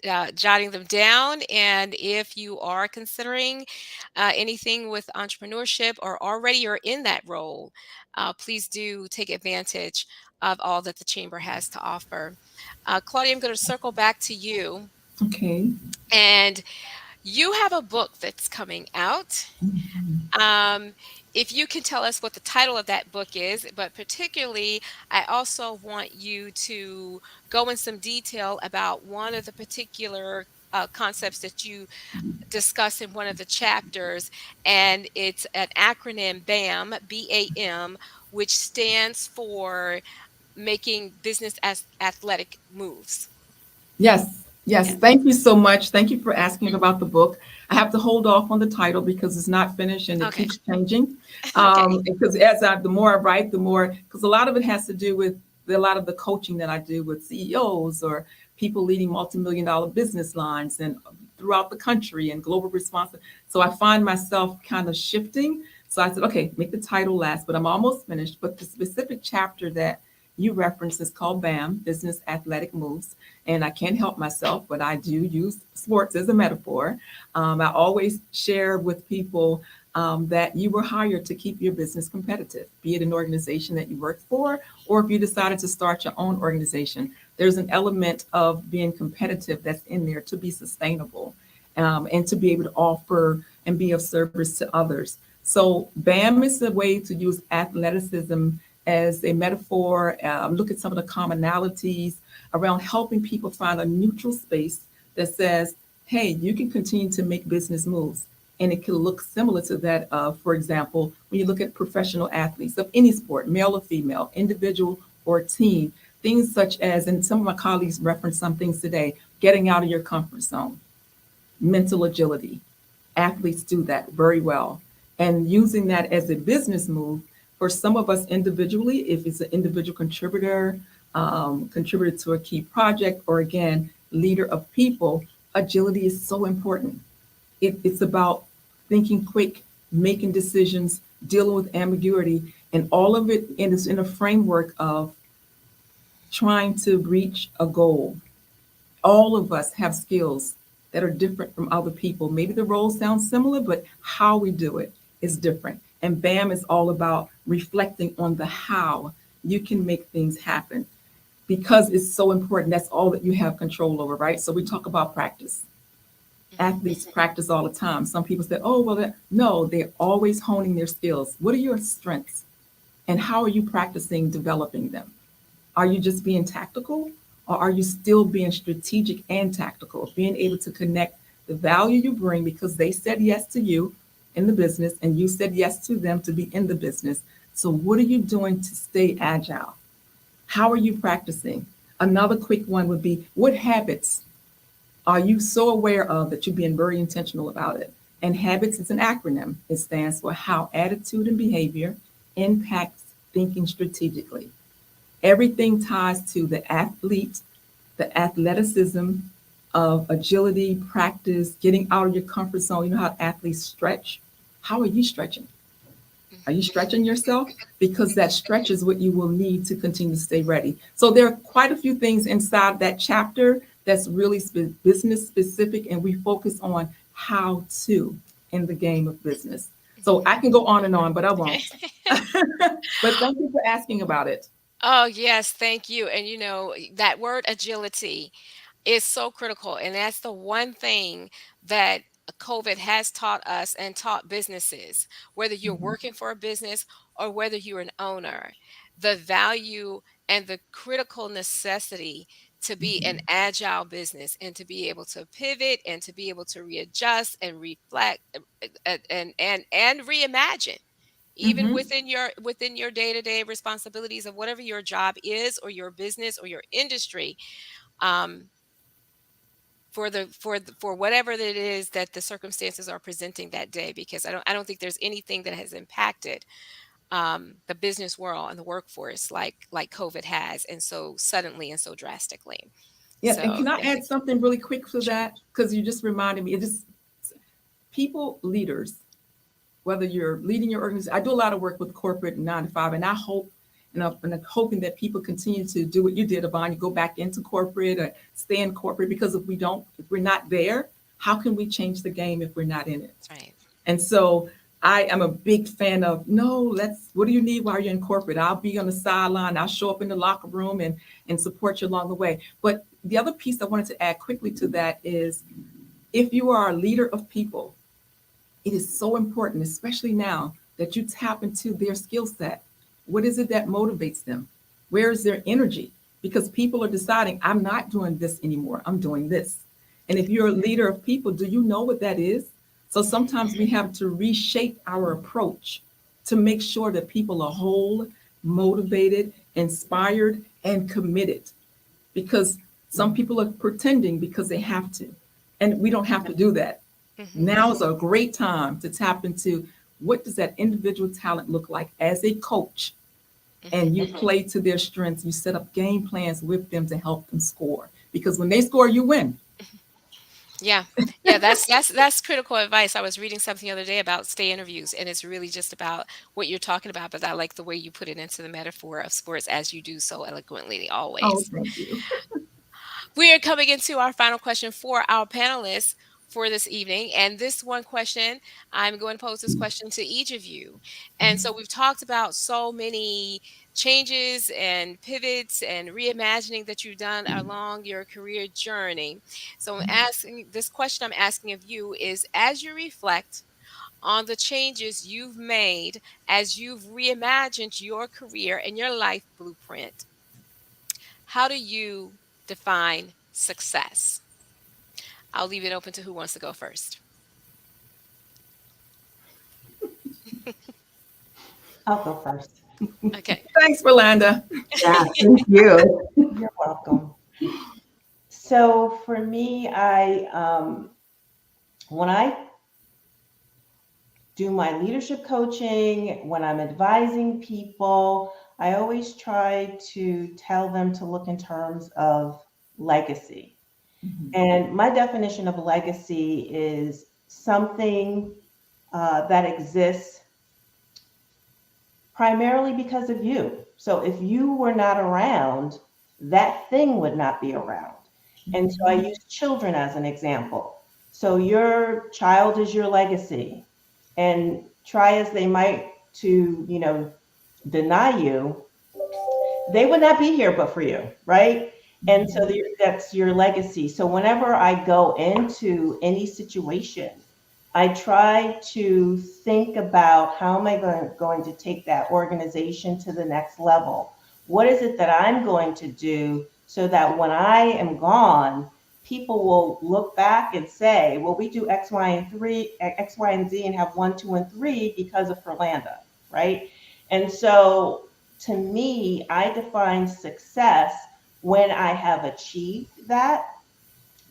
them down. And if you are considering anything with entrepreneurship, or already are in that role, please do take advantage of all that the Chamber has to offer. Claudia, I'm going to circle back to you. Okay. And you have a book that's coming out. If you can tell us what the title of that book is, but particularly, I also want you to go in some detail about one of the particular concepts that you discuss in one of the chapters, and it's an acronym BAM, BAM, which stands for making business as athletic moves. Yes, yes. Yeah. Thank you so much. Thank you for asking about the book. I have to hold off on the title because it's not finished and it Okay. keeps changing. Okay. Because the more I write, because a lot of it has to do with a lot of the coaching that I do with CEOs or people leading multi-million-dollar business lines and throughout the country and global response. So I find myself kind of shifting. So I said, okay, make the title last, but I'm almost finished. But the specific chapter that you referenced is called BAM, Business Athletic Moves. And I can't help myself, but I do use sports as a metaphor. I always share with people that you were hired to keep your business competitive, be it an organization that you work for, or if you decided to start your own organization. There's an element of being competitive that's in there to be sustainable and to be able to offer and be of service to others. So BAM is a way to use athleticism as a metaphor, look at some of the commonalities around helping people find a neutral space that says, hey, you can continue to make business moves. And it can look similar to that of, for example, when you look at professional athletes of any sport, male or female, individual or team, things such as, and some of my colleagues referenced some things today, getting out of your comfort zone, mental agility. Athletes do that very well. And using that as a business move, for some of us individually, if it's an individual contributor, contributor to a key project, or again, leader of people, agility is so important. It's about thinking quick, making decisions, dealing with ambiguity, and all of it is in a framework of trying to reach a goal. All of us have skills that are different from other people. Maybe the roles sound similar, but how we do it is different. And BAM is all about reflecting on the how you can make things happen because it's so important. That's all that you have control over, right? So we talk about practice. Athletes practice all the time. Some people say, oh, well, no, they're always honing their skills. What are your strengths? And how are you practicing developing them? Are you just being tactical or are you still being strategic and tactical, being able to connect the value you bring because they said yes to you in the business and you said yes to them to be in the business? So, what are you doing to stay agile? How are you practicing? Another quick one would be what habits are you so aware of that you're being very intentional about it? And habits is an acronym. It stands for how attitude and behavior impacts thinking strategically. Everything ties to the athlete, the athleticism of agility, practice, getting out of your comfort zone. You know how athletes stretch? How are you stretching? Are you stretching yourself? Because that stretch is what you will need to continue to stay ready. So there are quite a few things inside that chapter that's really business specific, and we focus on how to in the game of business. So I can go on and on, but I won't. But thank you for asking about it. Oh, yes, thank you. And that word agility is so critical. And that's the one thing that COVID has taught us and taught businesses, whether you're Mhm, working for a business or whether you're an owner, the value and the critical necessity to be an mhm, agile business and to be able to pivot and to be able to readjust and reflect and reimagine even mhm. within your day-to-day responsibilities of whatever your job is or your business or your industry, um, for whatever it is that the circumstances are presenting that day, because I don't think there's anything that has impacted the business world and the workforce like COVID has, and so suddenly and so drastically. Yes, and So can I yeah, add something really quick to sure. that? Because you just reminded me, it just people leaders, whether you're leading your organization. I do a lot of work with corporate and 9 to 5, and I hope and I'm hoping that people continue to do what you did, Yvonne. You go back into corporate or stay in corporate because if we're not there, how can we change the game if we're not in it? That's right. And so I am a big fan of no, what do you need while you're in corporate? I'll be on the sideline, I'll show up in the locker room and support you along the way. But the other piece I wanted to add quickly to that is if you are a leader of people, it is so important, especially now, that you tap into their skill set. What is it that motivates them? Where is their energy? Because people are deciding, I'm not doing this anymore, I'm doing this. And if you're a leader of people, do you know what that is? So sometimes we have to reshape our approach to make sure that people are whole, motivated, inspired, and committed. Because some people are pretending because they have to. And we don't have to do that. Hmm. Now is a great time to tap into what does that individual talent look like as a coach, and you play to their strengths. You set up game plans with them to help them score because when they score, you win. Yeah. Yeah, that's critical advice. I was reading something the other day about stay interviews, and it's really just about what you're talking about, but I like the way you put it into the metaphor of sports as you do so eloquently Oh, always. thank you. We are coming into our final question for our panelists for this evening. And this one question, I'm going to pose this question to each of you. And so we've talked about so many changes and pivots and reimagining that you've done along your career journey. So this question I'm asking of you is, as you reflect on the changes you've made, as you've reimagined your career and your life blueprint, how do you define success? I'll leave it open to who wants to go first. I'll go first. Okay. Thanks, Ferlanda. Yeah, thank you. You're welcome. So for me, when I do my leadership coaching, when I'm advising people, I always try to tell them to look in terms of legacy. Mhm, And my definition of legacy is something that exists primarily because of you. So if you were not around, that thing would not be around. And so I use children as an example. So your child is your legacy, and try as they might to, deny you, they would not be here but for you, right? And so that's your legacy. So whenever I go into any situation, I try to think about how am I going to take that organization to the next level? What is it that I'm going to do so that when I am gone, people will look back and say, well, we do X, Y, and Z and have one, two, and three because of Ferlanda, right? And so to me, I define success when I have achieved that.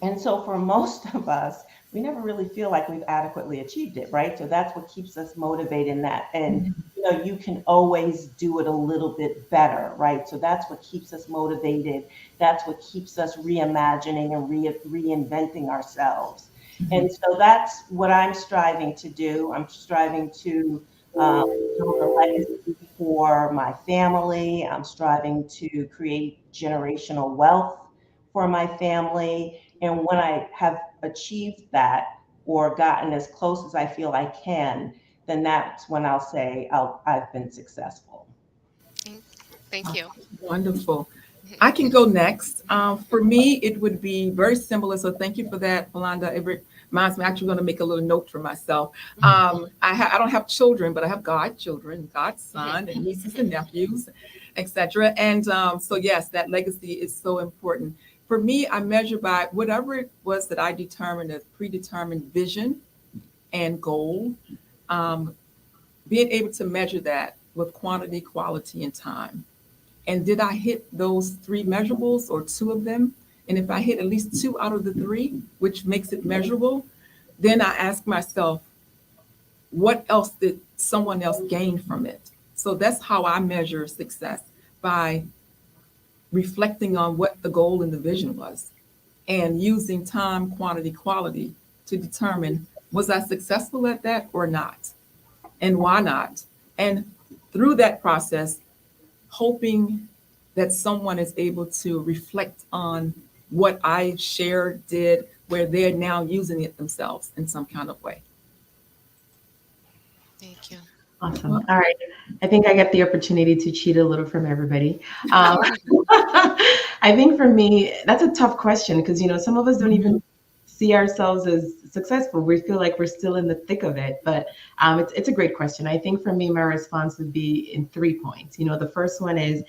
And so for most of us, we never really feel like we've adequately achieved it, right? So that's what keeps us motivated in that. And you can always do it a little bit better, right? So that's what keeps us motivated. That's what keeps us reimagining and reinventing ourselves. And so that's what I'm striving to do. I'm striving to build a legacy for my family. I'm striving to create generational wealth for my family. And when I have achieved that or gotten as close as I feel I can, then that's when I'll say I've been successful. Thank, thank you. Wonderful. I can go next. For me, it would be very similar. So thank you for that, Yolanda. It reminds me, I'm actually going to make a little note for myself. I don't have children, but I have godchildren, godson, and nieces and nephews, etc. And so, yes, that legacy is so important. For me, I measure by whatever it was that I determined as predetermined vision and goal, um, being able to measure that with quantity, quality, and time. And did I hit those three measurables or two of them? And if I hit at least two out of the three, which makes it measurable, then I ask myself, what else did someone else gain from it? So that's how I measure success, by reflecting on what the goal and the vision was and using time, quantity, quality to determine, was I successful at that or not? And why not? And through that process, hoping that someone is able to reflect on what I shared, did, where they're now using it themselves in some kind of way. Thank you. Awesome. Well, All right. I think I get the opportunity to cheat a little from everybody. I think for me, that's a tough question because, some of us don't even see ourselves as successful. We feel like we're still in the thick of it. But it's a great question. I think for me, my response would be in 3 points. The first one is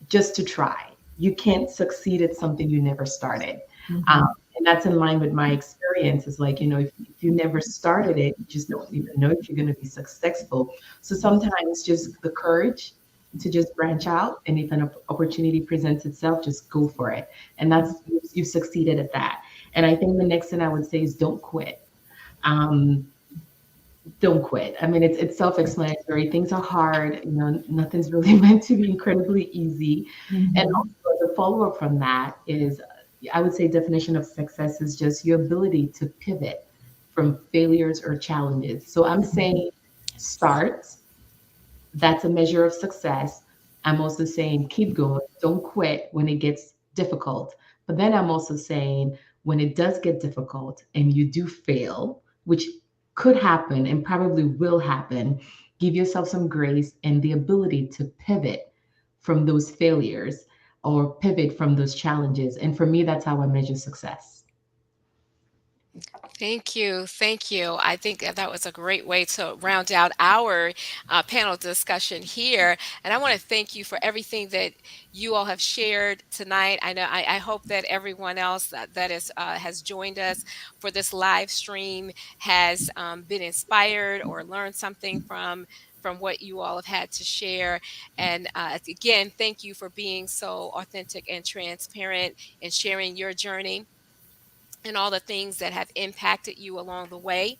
just to try. You can't succeed at something you never started. Um, and that's in line with my experience. It's like, if you never started it, you just don't even know if you're going to be successful. So sometimes just the courage to just branch out. And if an opportunity presents itself, just go for it. And you've succeeded at that. And I think the next thing I would say is don't quit. Um, don't quit. I mean, it's self-explanatory. Things are hard. Nothing's really meant to be incredibly easy. And Mhm. also the follow-up from that is, I would say definition of success is just your ability to pivot from failures or challenges. So I'm saying start. That's a measure of success. I'm also saying keep going. Don't quit when it gets difficult. But then I'm also saying when it does get difficult and you do fail, which could happen and probably will happen, give yourself some grace and the ability to pivot from those failures or pivot from those challenges. And for me, that's how I measure success. Thank you. Thank you. I think that was a great way to round out our panel discussion here. And I want to thank you for everything that you all have shared tonight. I know I hope that everyone else has joined us for this live stream has been inspired or learned something from what you all have had to share. And again, thank you for being so authentic and transparent and sharing your journey. and all the things that have impacted you along the way.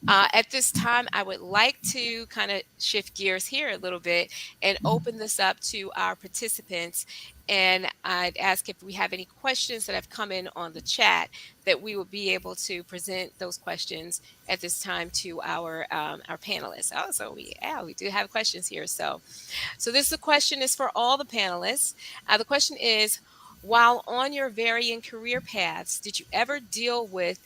At this time, I would like to kind of shift gears here a little bit and open this up to our participants. And I'd ask if we have any questions that have come in on the chat, that we will be able to present those questions at this time to our panelists. Oh, so we do have questions here. So this question is for all the panelists. The question is, while on your varying career paths, did you ever deal with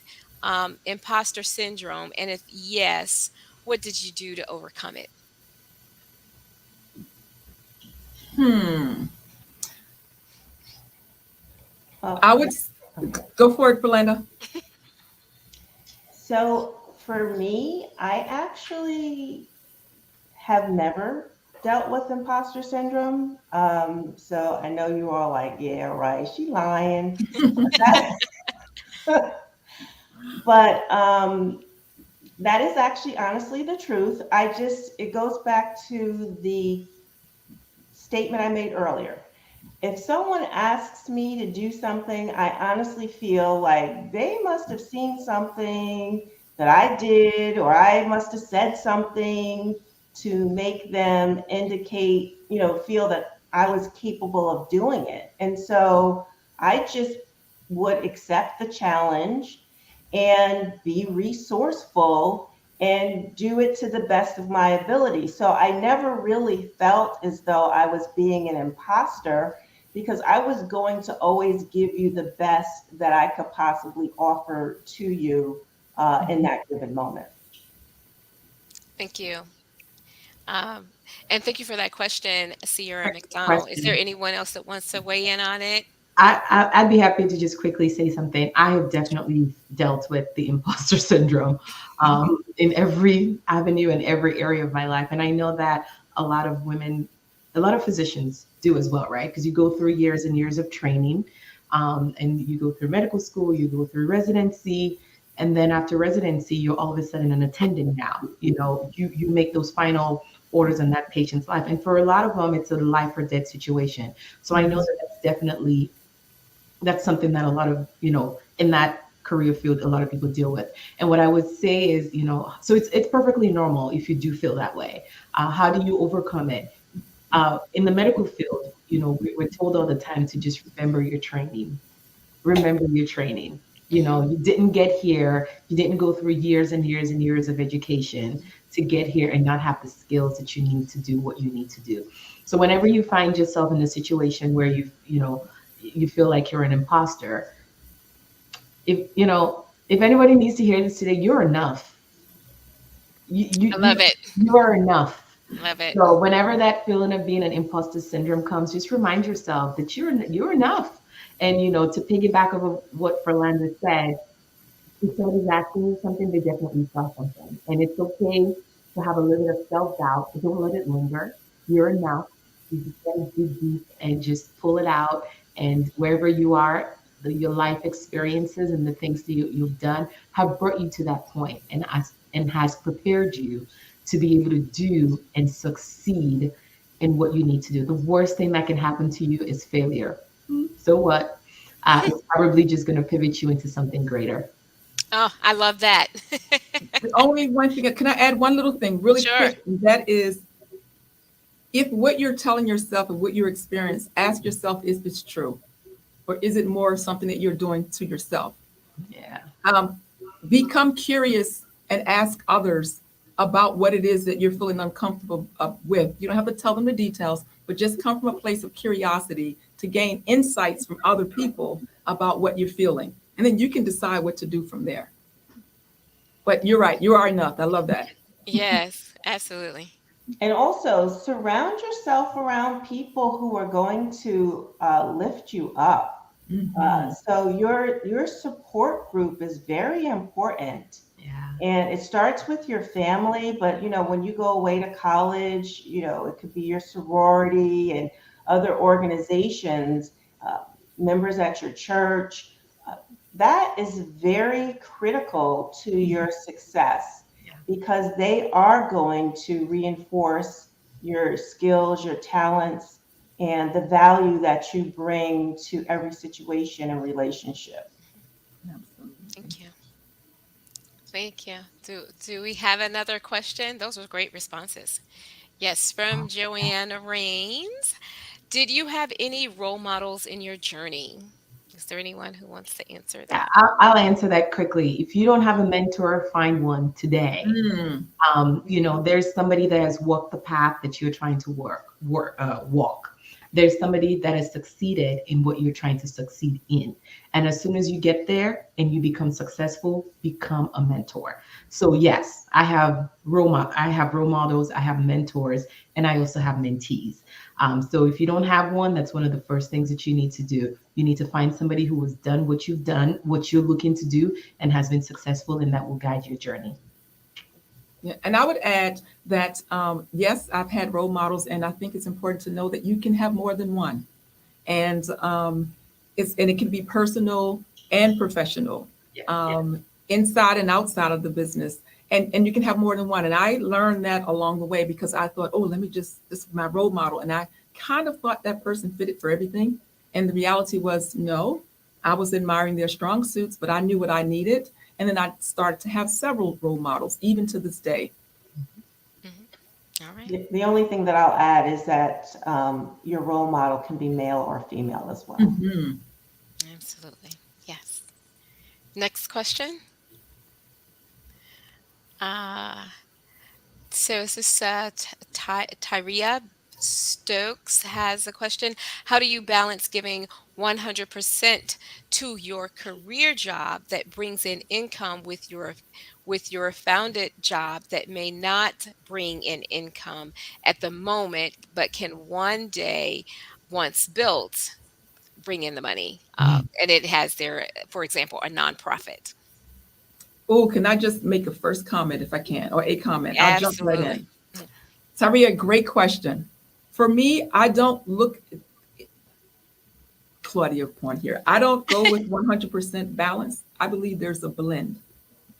imposter syndrome? And if yes, what did you do to overcome it? Hmm. Well, I would go for it, Ferlanda. so for me, I actually have never dealt with imposter syndrome. So I know you all like, yeah, right, she lying. But that is actually honestly the truth. It goes back to the statement I made earlier. If someone asks me to do something, I honestly feel like they must have seen something that I did, or I must have said something to make them indicate, feel that I was capable of doing it. And so I just would accept the challenge and be resourceful and do it to the best of my ability. So I never really felt as though I was being an imposter, because I was going to always give you the best that I could possibly offer to you in that given moment. Thank you. Um, and thank you for that question, Sierra Great McDonald. Is there question. anyone else that wants to weigh in on it? I'd be happy to just quickly say something. I have definitely dealt with the imposter syndrome in every avenue and every area of my life. And I know that a lot of women, a lot of physicians do as well, right? Because you go through years and years of training, and you go through medical school, you go through residency. And then after residency, you're all of a sudden an attendant now. You make those final orders in that patient's life. And for a lot of them, it's a life or death situation. So I know that that's something that a lot of, in that career field, a lot of people deal with. And what I would say is, so it's perfectly normal if you do feel that way. How do you overcome it? In the medical field, we're told all the time to just remember your training. You didn't get here, you didn't go through years and years and years of education to get here and not have the skills that you need to do what you need to do. So whenever you find yourself in a situation where you feel like you're an imposter, if anybody needs to hear this today, you're enough. You you I you, love it. you are enough. Love it. So whenever that feeling of being an imposter syndrome comes, just remind yourself that you're enough. And to piggyback of what Ferlanda said, she said exactly something. They definitely saw something, and it's okay to have a little bit of self doubt. Don't let it linger. You're enough. You just gotta dig deep and just pull it out. And wherever you are, your life experiences and the things that you've done have brought you to that point, and has prepared you to be able to do and succeed in what you need to do. The worst thing that can happen to you is failure. So what? It's probably just going to pivot you into something greater. Oh, I love that. The only one thing, can I add one little thing really Sure. quick? And that is, if what you're telling yourself and what you experience, ask yourself if it's true, or is it more something that you're doing to yourself? Yeah. Um, Become curious and ask others about what it is that you're feeling uncomfortable with. You don't have to tell them the details, but just come from a place of curiosity to gain insights from other people about what you're feeling. And then you can decide what to do from there. But you're right, you are enough. I love that. Yes, absolutely. And also surround yourself around people who are going to lift you up. Mhm. So your support group is very important. Yeah. And it starts with your family, but when you go away to college, it could be your sorority and other organizations, uh, members at your church. Uh, that is very critical to your success, Yeah. because they are going to reinforce your skills, your talents, and the value that you bring to every situation and relationship. Absolutely. Thank you. Thank you. Do we have another question? Those were great responses. Yes, from Joanna Rains. Did you have any role models in your journey? Is there anyone who wants to answer Yeah, that? I'll answer that quickly. If you don't have a mentor, find one today. Mm, There's somebody that has walked the path that you're trying to walk. There's somebody that has succeeded in what you're trying to succeed in. And as soon as you get there and you become successful, become a mentor. So yes, I have role models, I have mentors, and I also have mentees. So if you don't have one, that's one of the first things that you need to do. You need to find somebody who has done what you've done, what you're looking to do, and has been successful, and that will guide your journey. yeah. And I would add that, yes, I've had role models, and I think it's important to know that you can have more than one. And it can be personal and professional, Yeah. inside and outside of the business. And you can have more than one. And I learned that along the way because I thought, oh, this is my role model. And I kind of thought that person fitted for everything. And the reality was, no, I was admiring their strong suits, but I knew what I needed. And then I started to have several role models, even to this day. All right. The only thing that I'll add is that your role model can be male or female as well. Mhm. Absolutely. Yes. Next question. Uh, so is this Tyria Stokes has a question. How do you balance giving 100% to your career job that brings in income with your founded job that may not bring in income at the moment, but can one day, once built, bring in the money? And it has their, for example, a nonprofit. Oh, can I just make a first comment if I can, or a comment? I'll jump right Absolutely. in. Taria, great question. For me, I don't look Claudia point here. I don't go with 100% balance. I believe there's a blend.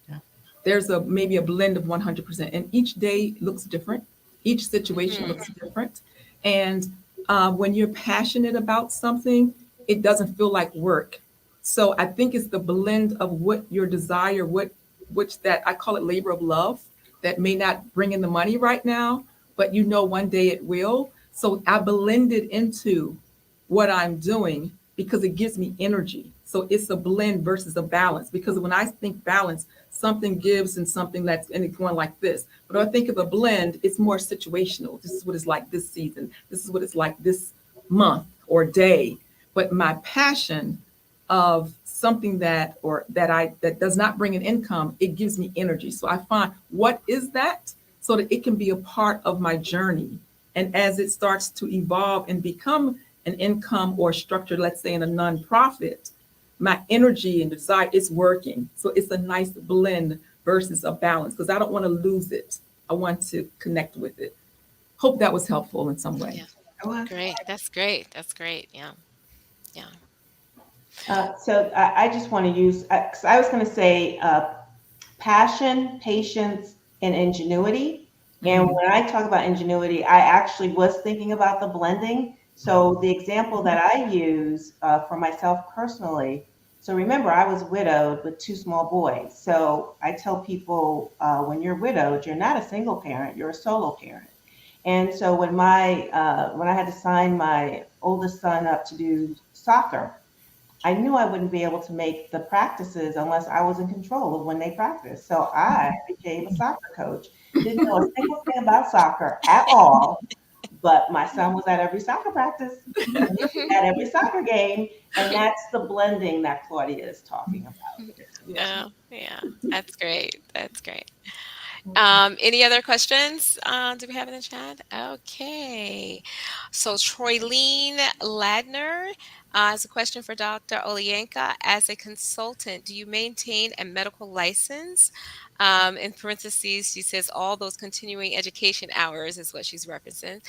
Yeah. There's a maybe a blend of 100%, and each day looks different. Each situation Mhm. looks different. And when you're passionate about something, it doesn't feel like work. So I think it's the blend of what your desire, which that I call it labor of love, that may not bring in the money right now, but you know one day it will. So I blend it into what I'm doing because it gives me energy. So it's a blend versus a balance. Because when I think balance, something gives and something that's and it's going like this. But when I think of a blend, it's more situational. This is what it's like this season. This is what it's like this month or day. But my passion of something that does not bring an income, it gives me energy. So I find what is that so that it can be a part of my journey. And as it starts to evolve and become an income or structure, let's say in a nonprofit, my energy and desire is working. So it's a nice blend versus a balance because I don't want to lose it. I want to connect with it. Hope that was helpful in some way. Yeah. Great. That's great. That's great. Yeah. Yeah. So I just want to use, because I was going to say passion, patience, and ingenuity. And Mm. when I talk about ingenuity, I actually was thinking about the blending. So the example that I use for myself personally, so remember, I was widowed with two small boys. So I tell people when you're widowed, you're not a single parent, you're a solo parent. And so when I had to sign my oldest son up to do soccer, I knew I wouldn't be able to make the practices unless I was in control of when they practice. So I became a soccer coach. Didn't know a single thing about soccer at all, but my son was at every soccer practice, Mhm. at every soccer game, and that's the blending that Claudia is talking about. Yeah. Oh, yeah. That's great. That's great. Any other questions? Do we have in the chat? Okay. So Troylene Ladner has a question for Dr. Olayenka. As a consultant, do you maintain a medical license? In parentheses, she says all those continuing education hours is what she's referencing.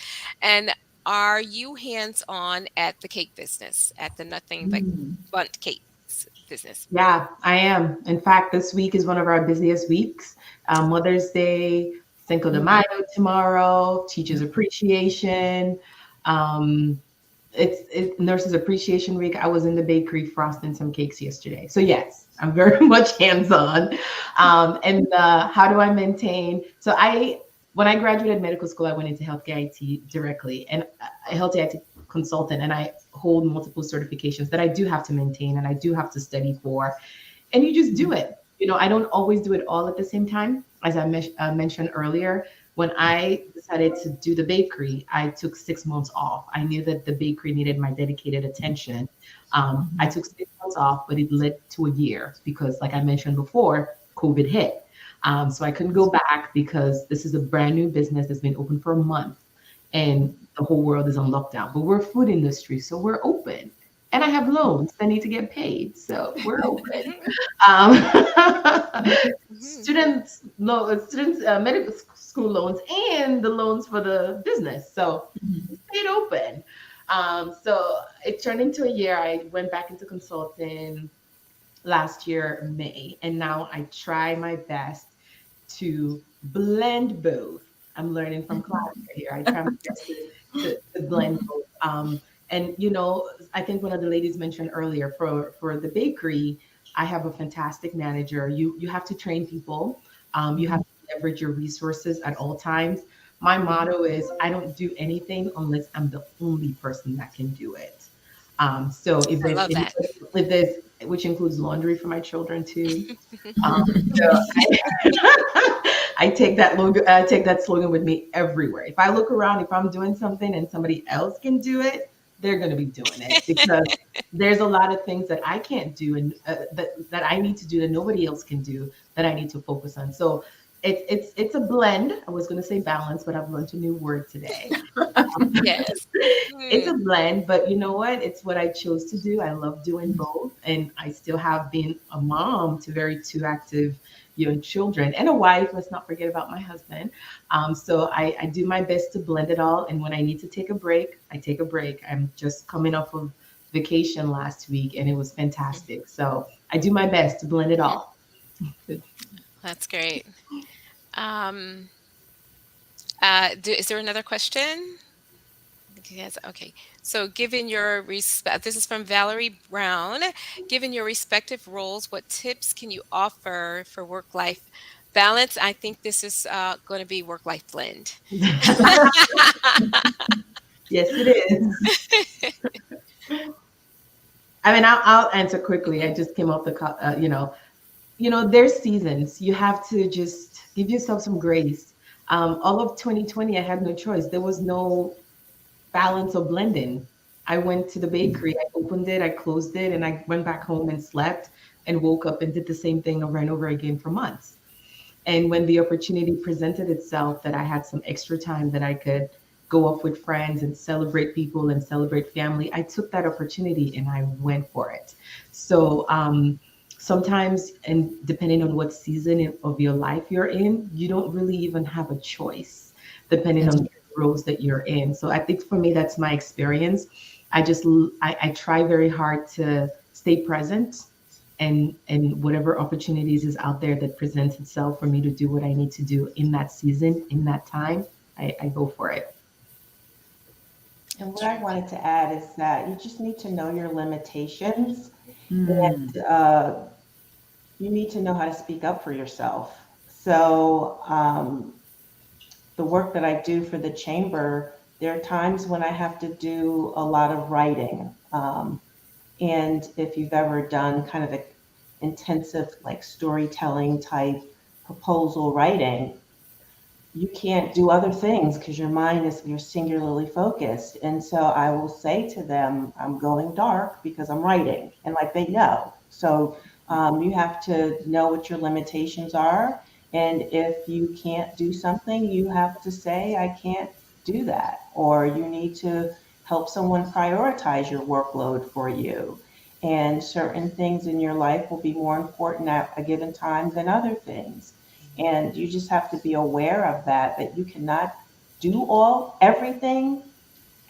And are you hands-on at the cake business, at the Nothing But Mm. Bunt Cakes business? Yeah, I am. In fact, this week is one of our busiest weeks. Mother's Day, Cinco de Mayo Mm. tomorrow, Teachers Appreciation. Um, it's Nurses Appreciation Week. I was in the bakery frosting some cakes yesterday. So yes, I'm very much hands-on. And how do I maintain? So when I graduated medical school, I went into healthcare IT directly, and a healthcare IT consultant, and I hold multiple certifications that I do have to maintain and I do have to study for. And you just do it. I don't always do it all at the same time. As I mentioned earlier, when I decided to do the bakery, I took 6 months off. I knew that the bakery needed my dedicated attention. I took 6 months off, but it led to a year because, like I mentioned before, COVID hit. So I couldn't go back because this is a brand new business that's been open for a month and the whole world is on lockdown. But we're a food industry, so we're open. And I have loans that need to get paid, so we're open. Um, students, medical school loans, and the loans for the business. So it stayed open. So it turned into a year. I went back into consulting last year, May, and now I try my best to blend both. I'm learning from Claudia here. I try my best to blend both. And I think one of the ladies mentioned earlier for the bakery, I have a fantastic manager. You have to train people. You have to leverage your resources at all times. My motto is I don't do anything unless I'm the only person that can do it. So if I there's love any, that. if there's which includes laundry for my children too. So I take that logo, I take that slogan with me everywhere. If I look around, if I'm doing something and somebody else can do it, they're going to be doing it because there's a lot of things that I can't do and that I need to do that nobody else can do that I need to focus on. So it's a blend. I was going to say balance, but I've learned a new word today. Yes. It's a Mm. blend, but you know what? It's what I chose to do. I love doing both, and I still have been a mom to very two active young children and a wife. Let's not forget about my husband. So I do my best to blend it all, and when I need to take a break, I take a break. I'm just coming off of vacation last week, and it was fantastic. So I do my best to blend it Mhm. all. That's great. Um, is there another question? Yes. Okay. So, given your respect, this is from Valerie Brown. Given your respective roles, what tips can you offer for work-life balance? I think this is going to be work-life blend. Yes, it is. I mean, I'll answer quickly. I just came off there's seasons. You have to just give yourself some grace. All of 2020, I had no choice. There was no balance or blending. I went to the bakery, I opened it, I closed it, and I went back home and slept and woke up and did the same thing over and over again for months. And when the opportunity presented itself that I had some extra time that I could go off with friends and celebrate people and celebrate family, I took that opportunity and I went for it. So sometimes, and depending on what season of your life you're in, you don't really even have a choice, depending That's on the roles that you're in. So I think for me, that's my experience. I try very hard to stay present and whatever opportunities is out there that presents itself for me to do what I need to do in that season, in that time, I go for it. And what I True. wanted to add is that you just need to know your limitations, Mm. and you need to know how to speak up for yourself. So, the work that I do for the chamber, there are times when I have to do a lot of writing. And if you've ever done kind of a intensive like storytelling type proposal writing, you can't do other things because your mind is you're singularly focused. And so I will say to them, I'm going dark because I'm writing, and like they know. So you have to know what your limitations are, and if you can't do something, you have to say I can't do that, or you need to help someone prioritize your workload for you. And certain things in your life will be more important at a given time than other things, and you just have to be aware of that, that you cannot do everything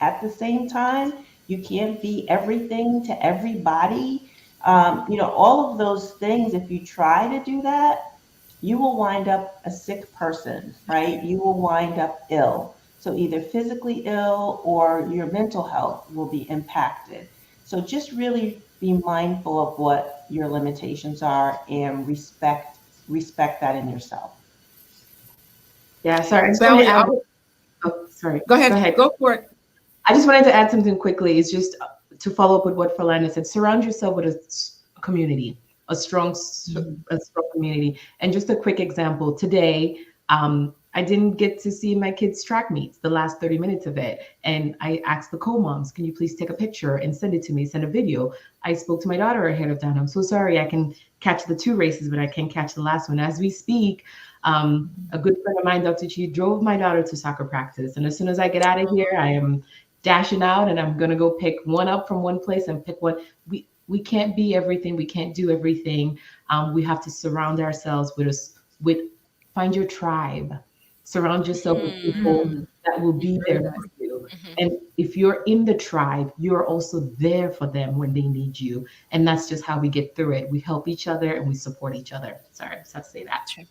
at the same time. You can't be everything to everybody. All of those things, if you try to do that, you will wind up a sick person, right? You will wind up ill. So either physically ill or your mental health will be impacted. So just really be mindful of what your limitations are and respect that in yourself. Yeah, sorry. I just wanted to Valerie, add. Oh, sorry. go Go ahead, ahead. go for it. I just wanted to add something quickly. It's just to follow up with what Ferlanda said. Surround yourself with a community, a strong community. And just a quick example. Today, I didn't get to see my kids' track meets, the last 30 minutes of it. And I asked the co-moms, can you please take a picture and send it to me, send a video? I spoke to my daughter ahead of time. I'm so sorry I can catch the 2 races, but I can't catch the last one. As we speak, a good friend of mine, Dr. Chi, drove my daughter to soccer practice. And as soon as I get out of here, I am dashing out and I'm gonna go pick one up from one place and pick one. We can't be everything. We can't do everything. We have to surround ourselves with find your tribe. Surround yourself with people Mm, that will be very there nice. for you. Mhm. And if you're in the tribe, you're also there for them when they need you. And that's just how we get through it. We help each other and we support each other. Sorry, I just have to say that. True.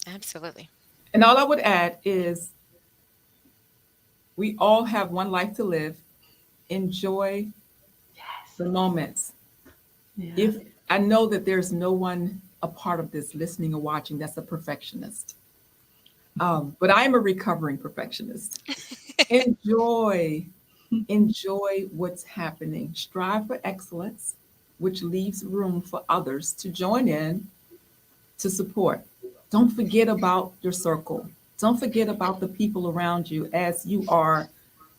Absolutely. And all I would add is we all have one life to live. Enjoy Yes. the moments. Yeah. If I know that there's no one a part of this listening or watching that's a perfectionist, but I am a recovering perfectionist. Enjoy, enjoy what's happening. Strive for excellence, which leaves room for others to join in to support. Don't forget about your circle. Don't forget about the people around you as you are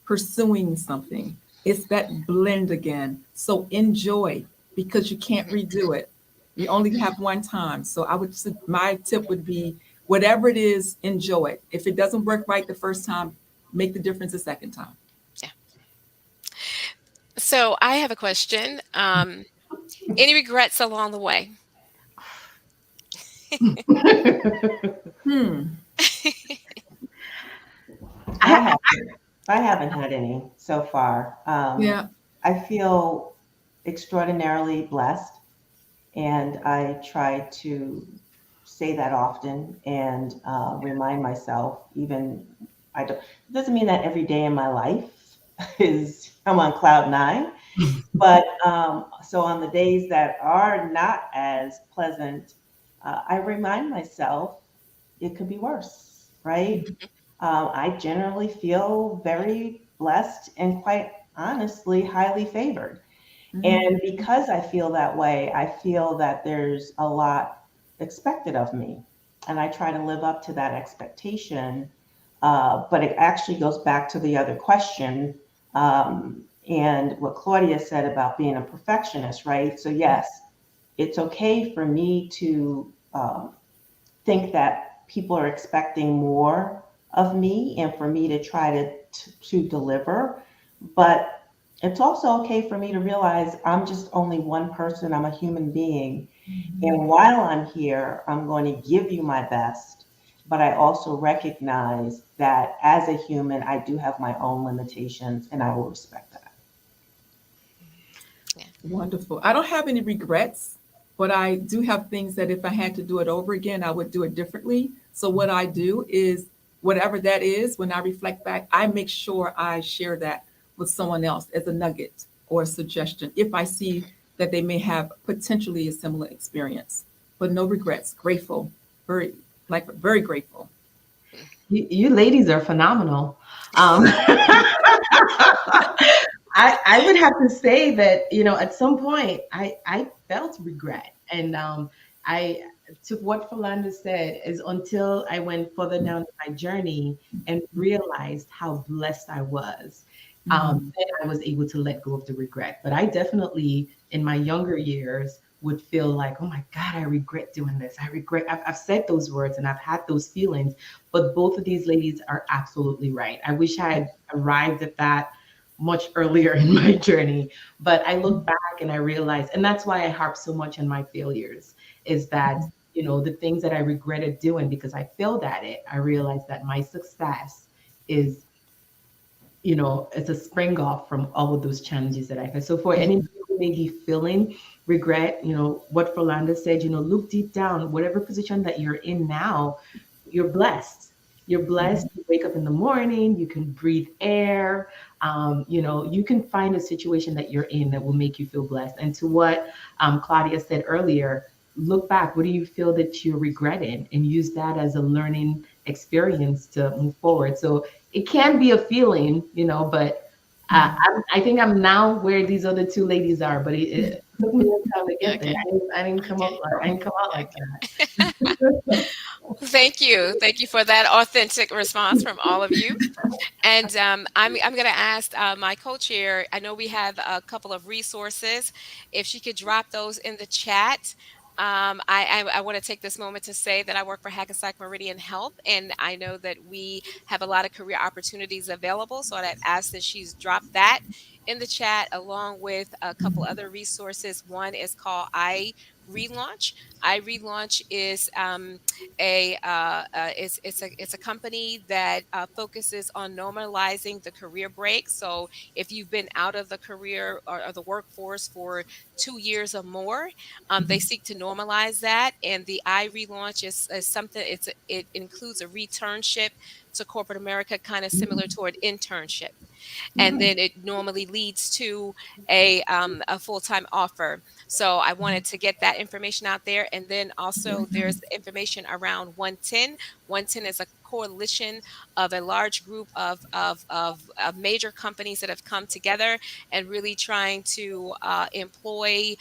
pursuing something. It's that blend again. So enjoy because you can't Mhm. redo it. You Mhm. only have one time. So my tip would be whatever it is, enjoy it. If it doesn't work right the first time, make the difference the second time. Yeah. So I have a question. Any regrets along the way? Hmm. I I have, haven't. I haven't had any so far. Yeah. I feel extraordinarily blessed, and I try to say that often and remind myself. Even I don't. It doesn't mean that every day in my life is I'm on cloud nine, but so on the days that are not as pleasant, I remind myself it could be worse, right? I generally feel very blessed and quite honestly highly favored. Mhm. And because I feel that way, I feel that there's a lot expected of me. And I try to live up to that expectation. But it actually goes back to the other question and what Claudia said about being a perfectionist, right? So, yes, it's okay for me to think that people are expecting more of me and for me to try to deliver. But it's also okay for me to realize I'm just only one person, I'm a human being. And while I'm here, I'm going to give you my best. But I also recognize that as a human, I do have my own limitations and I will respect that. Yeah. Wonderful. I don't have any regrets, but I do have things that if I had to do it over again, I would do it differently. So what I do is whatever that is, when I reflect back, I make sure I share that with someone else as a nugget or a suggestion if I see that they may have potentially a similar experience. But no regrets. Grateful. Very very grateful. you ladies are phenomenal. I would have to say that, at some point I felt regret. And I took what Philanda said is until I went further down my journey and realized how blessed I was, Mhm. then I was able to let go of the regret. But I definitely, in my younger years, would feel like, oh my God, I regret doing this. I've said those words and I've had those feelings. But both of these ladies are absolutely right. I wish I had arrived at that much earlier in my journey. But I look back and I realize, and that's why I harp so much on my failures, is that, the things that I regretted doing because I failed at it, I realized that my success is, it's a spring off from all of those challenges that I had. So for anybody who may be feeling regret, what Philanda said, look deep down, whatever position that you're in now, you're blessed. You're blessed to wake up in the morning, you can breathe air, you can find a situation that you're in that will make you feel blessed. And to what Claudia said earlier, look back, what do you feel that you're regretting, and use that as a learning experience to move forward. So it can be a feeling, but I think I'm now where these other two ladies are, but it took me a time to get there. Okay. I didn't come up, Okay. I didn't come out like Thank you. Thank you for that authentic response from all of you. And I'm going to ask my co-chair. I know we have a couple of resources. If she could drop those in the chat. I want to take this moment to say that I work for Hackensack Meridian Health, and I know that we have a lot of career opportunities available. So I'd ask that she's dropped that in the chat along with a couple other resources. One is called Relaunch. Relaunch is it's a company that focuses on normalizing the career break. So if you've been out of the career or the workforce for 2 years or more, they seek to normalize that. And the Relaunch is something. It includes a returnship to corporate America, kind of similar to an internship, and then it normally leads to a full-time offer. So I wanted to get that information out there. And then also there's information around 110. 110 is a coalition of a large group of major companies that have come together and really trying to employ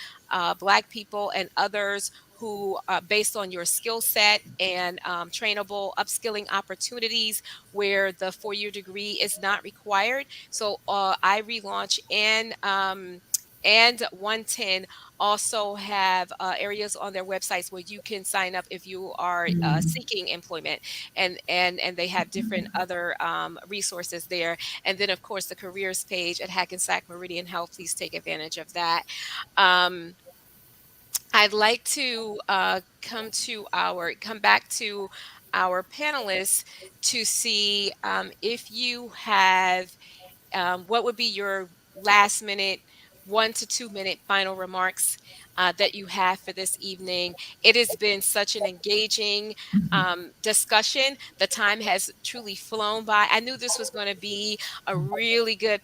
Black people and others who, based on your skill set and trainable upskilling opportunities where the 4-year degree is not required. So Relaunch and 110 also have areas on their websites where you can sign up if you are seeking employment, and they have different other resources there. And then of course the careers page at Hackensack Meridian Health. Please take advantage of that. Um, I'd like to come back to our panelists to see if you have what would be your last minute 1 to 2 minute final remarks that you have for this evening? It has been such an engaging discussion. The time has truly flown by. I knew this was going to be a really good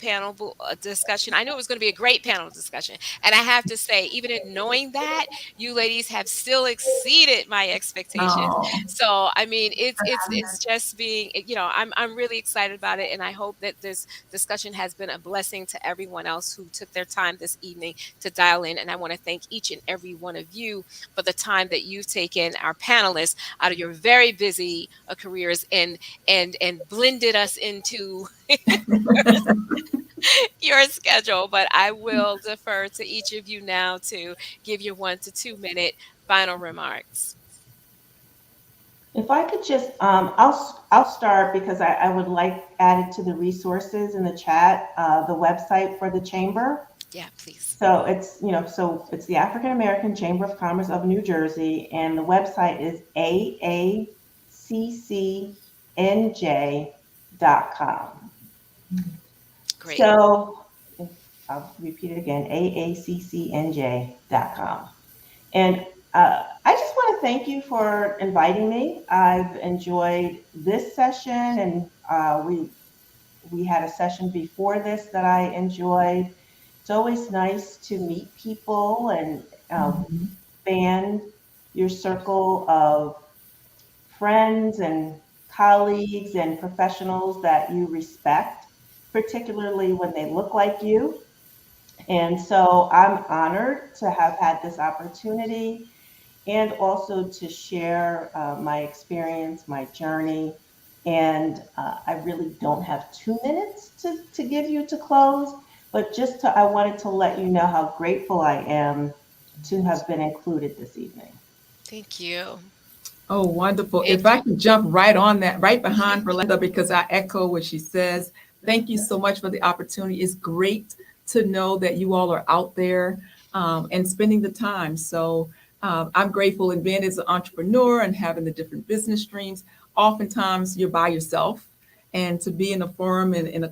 discussion. I knew it was going to be a great panel discussion. And I have to say, even in knowing that, you ladies have still exceeded my expectations. Oh, So, I mean, it's just being, I'm really excited about it. And I hope that this discussion has been a blessing to everyone else who took their time this evening to dial in. And I want to thank each and every one of you for the time that you've taken, our panelists, out of your very busy careers and blended us into your schedule. But I will defer to each of you now to give your 1 to 2 minute final remarks. If I could just, I'll start because I would like added to the resources in the chat, the website for the chamber. Yeah, please. So it's the African American Chamber of Commerce of New Jersey, and the website is aaccnj.com. Great. So I'll repeat it again, aaccnj.com. And I just want to thank you for inviting me. I've enjoyed this session, and we had a session before this that I enjoyed. It's always nice to meet people and expand your circle of friends and colleagues and professionals that you respect, particularly when they look like you. And so I'm honored to have had this opportunity and also to share my experience, my journey. And I really don't have 2 minutes to give you to close, but I wanted to let you know how grateful I am to have been included this evening. Thank you. oh, wonderful. If I could jump right on that, right behind Ferlanda, because I echo what she says. Thank you so much for the opportunity. It's great to know that you all are out there and spending the time. So I'm grateful, and being as an entrepreneur and having the different business streams, oftentimes you're by yourself, and to be in a forum and in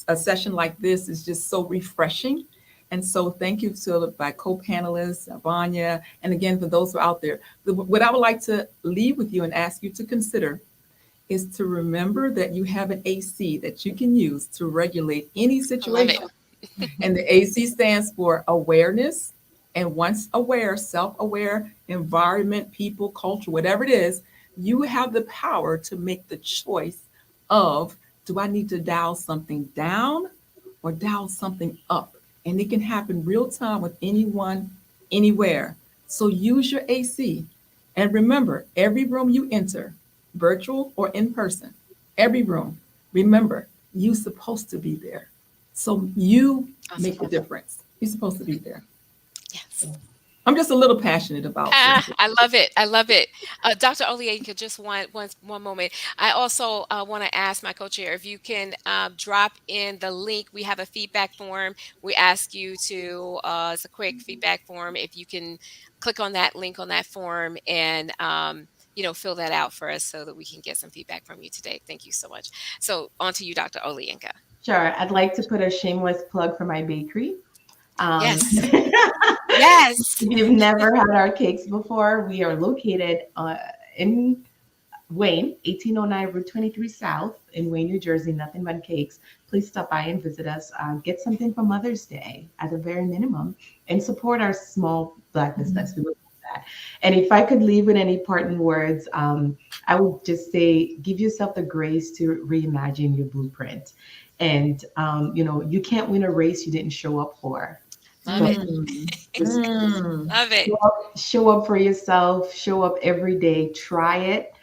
a session like this is just so refreshing. And so thank you to my co-panelists, Vanya, and again, for those who are out there. What I would like to leave with you and ask you to consider is to remember that you have an AC that you can use to regulate any I love it. situation. And the AC stands for awareness. And once aware, self aware, environment, people, culture, whatever it is, you have the power to make the choice of, do I need to dial something down or dial something up? And it can happen real time with anyone, anywhere. So use your AC. And remember, every room you enter, virtual or in person, every room, remember, you're supposed to be there. So you Awesome. make the difference. You're supposed to be there. Yes. I'm just a little passionate about this. I love it. I love it. Dr. Oliyenka, just one moment. I also want to ask my co-chair if you can drop in the link. We have a feedback form. We ask you to, it's a quick feedback form. If you can click on that link on that form and, fill that out for us so that we can get some feedback from you today. Thank you so much. So on to you, Dr. Oliyenka. Sure. I'd like to put a shameless plug for my bakery. Yes. If Yes. you've never had our cakes before, we are located in Wayne, 1809 Route 23 South in Wayne, New Jersey. Nothing but cakes. Please stop by and visit us. Get something for Mother's Day at a very minimum and support our small Black business. We would love that. And if I could leave with any parting words, I would just say give yourself the grace to reimagine your blueprint. And, you can't win a race you didn't show up for. Love So it. Mm. just Mm. Love it. show up for yourself, show up every day, try it.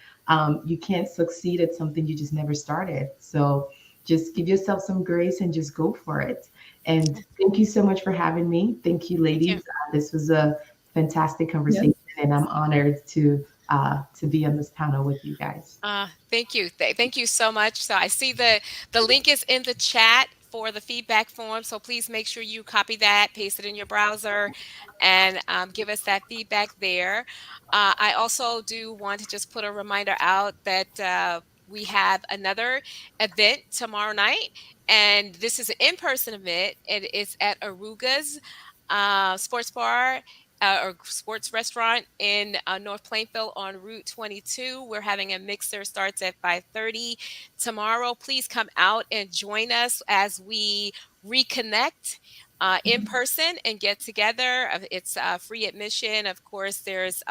You can't succeed at something you just never started. So just give yourself some grace and just go for it. And thank you so much for having me. Thank you, Thank you. ladies. This was a fantastic Yes. conversation, and I'm honored to be on this panel with you guys. Thank you. Thank you so much. So I see the link is in the chat for the feedback form. So please make sure you copy that, paste it in your browser, and give us that feedback there. I also do want to just put a reminder out that we have another event tomorrow night, and this is an in-person event. It is at Aruga's Sports Bar or sports restaurant in North Plainfield on Route 22. We're having a mixer, starts at 5:30 tomorrow. Please come out and join us as we reconnect in person and get together. It's free admission. Of course, there's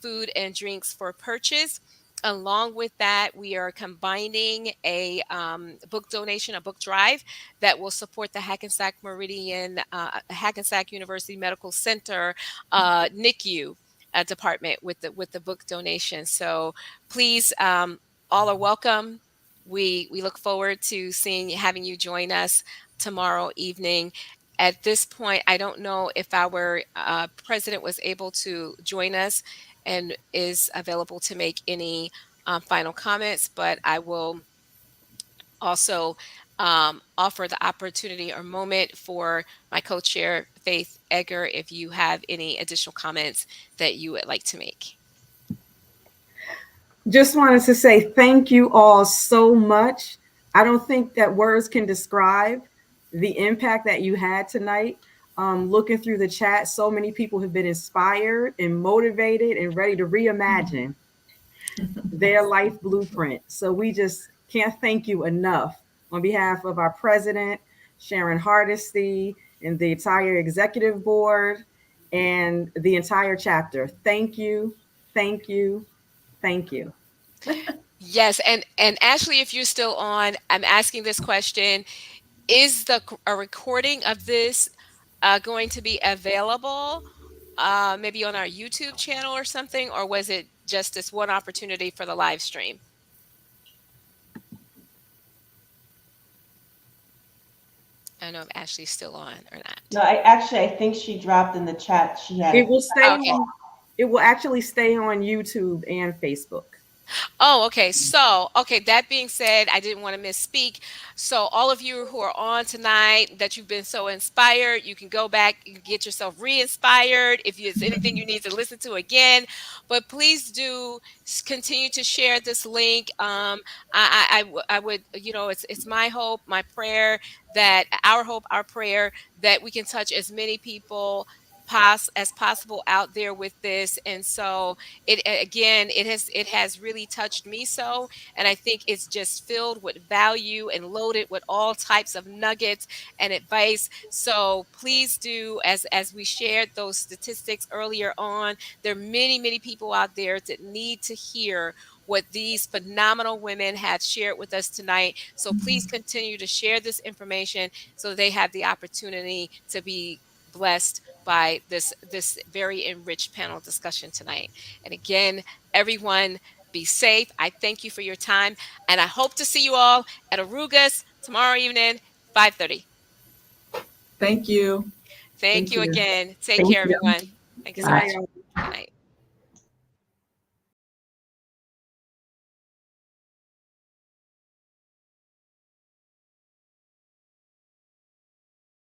food and drinks for purchase. Along with that, we are combining a book donation, a book drive that will support the Hackensack Meridian, Hackensack University Medical Center NICU department with the book donation. So please, all are welcome. We look forward to having you join us tomorrow evening. At this point, I don't know if our president was able to join us and is available to make any final comments, but I will also offer the opportunity or moment for my co-chair, Faith Edgar, if you have any additional comments that you would like to make. Just wanted to say thank you all so much. I don't think that words can describe the impact that you had tonight. Looking through the chat, so many people have been inspired and motivated and ready to reimagine their life blueprint. So we just can't thank you enough on behalf of our president, Sharon Hardesty, and the entire executive board and the entire chapter. Thank you, thank you, thank you. Yes, and Ashley, if you're still on, I'm asking this question: is a recording of this going to be available? Maybe on our YouTube channel or something, or was it just this one opportunity for the live stream? I don't know if Ashley's still on or No, not. I think she dropped in the chat. She had It a will stay Okay. on, it will actually stay on YouTube and Facebook. Oh, okay. So, okay, that being said, I didn't want to misspeak. So, all of you who are on tonight that you've been so inspired, you can go back and get yourself re-inspired if there's anything you need to listen to again. But please do continue to share this link. I would, it's my hope, my prayer that our hope, our prayer that we can touch as many people as possible out there with this. And so again, it has really touched me. So, and I think it's just filled with value and loaded with all types of nuggets and advice. So please do, as we shared those statistics earlier on, there are many people out there that need to hear what these phenomenal women had shared with us tonight. So please continue to share this information so they have the opportunity to be blessed by this very enriched panel discussion tonight. And again, everyone, be safe. I thank you for your time, and I hope to see you all at Arugas tomorrow evening, 5:30. Thank you. Thank Thank you you. again. Take Thank care, you. everyone. Thank you Good so Bye. night, much. y'all. Good night.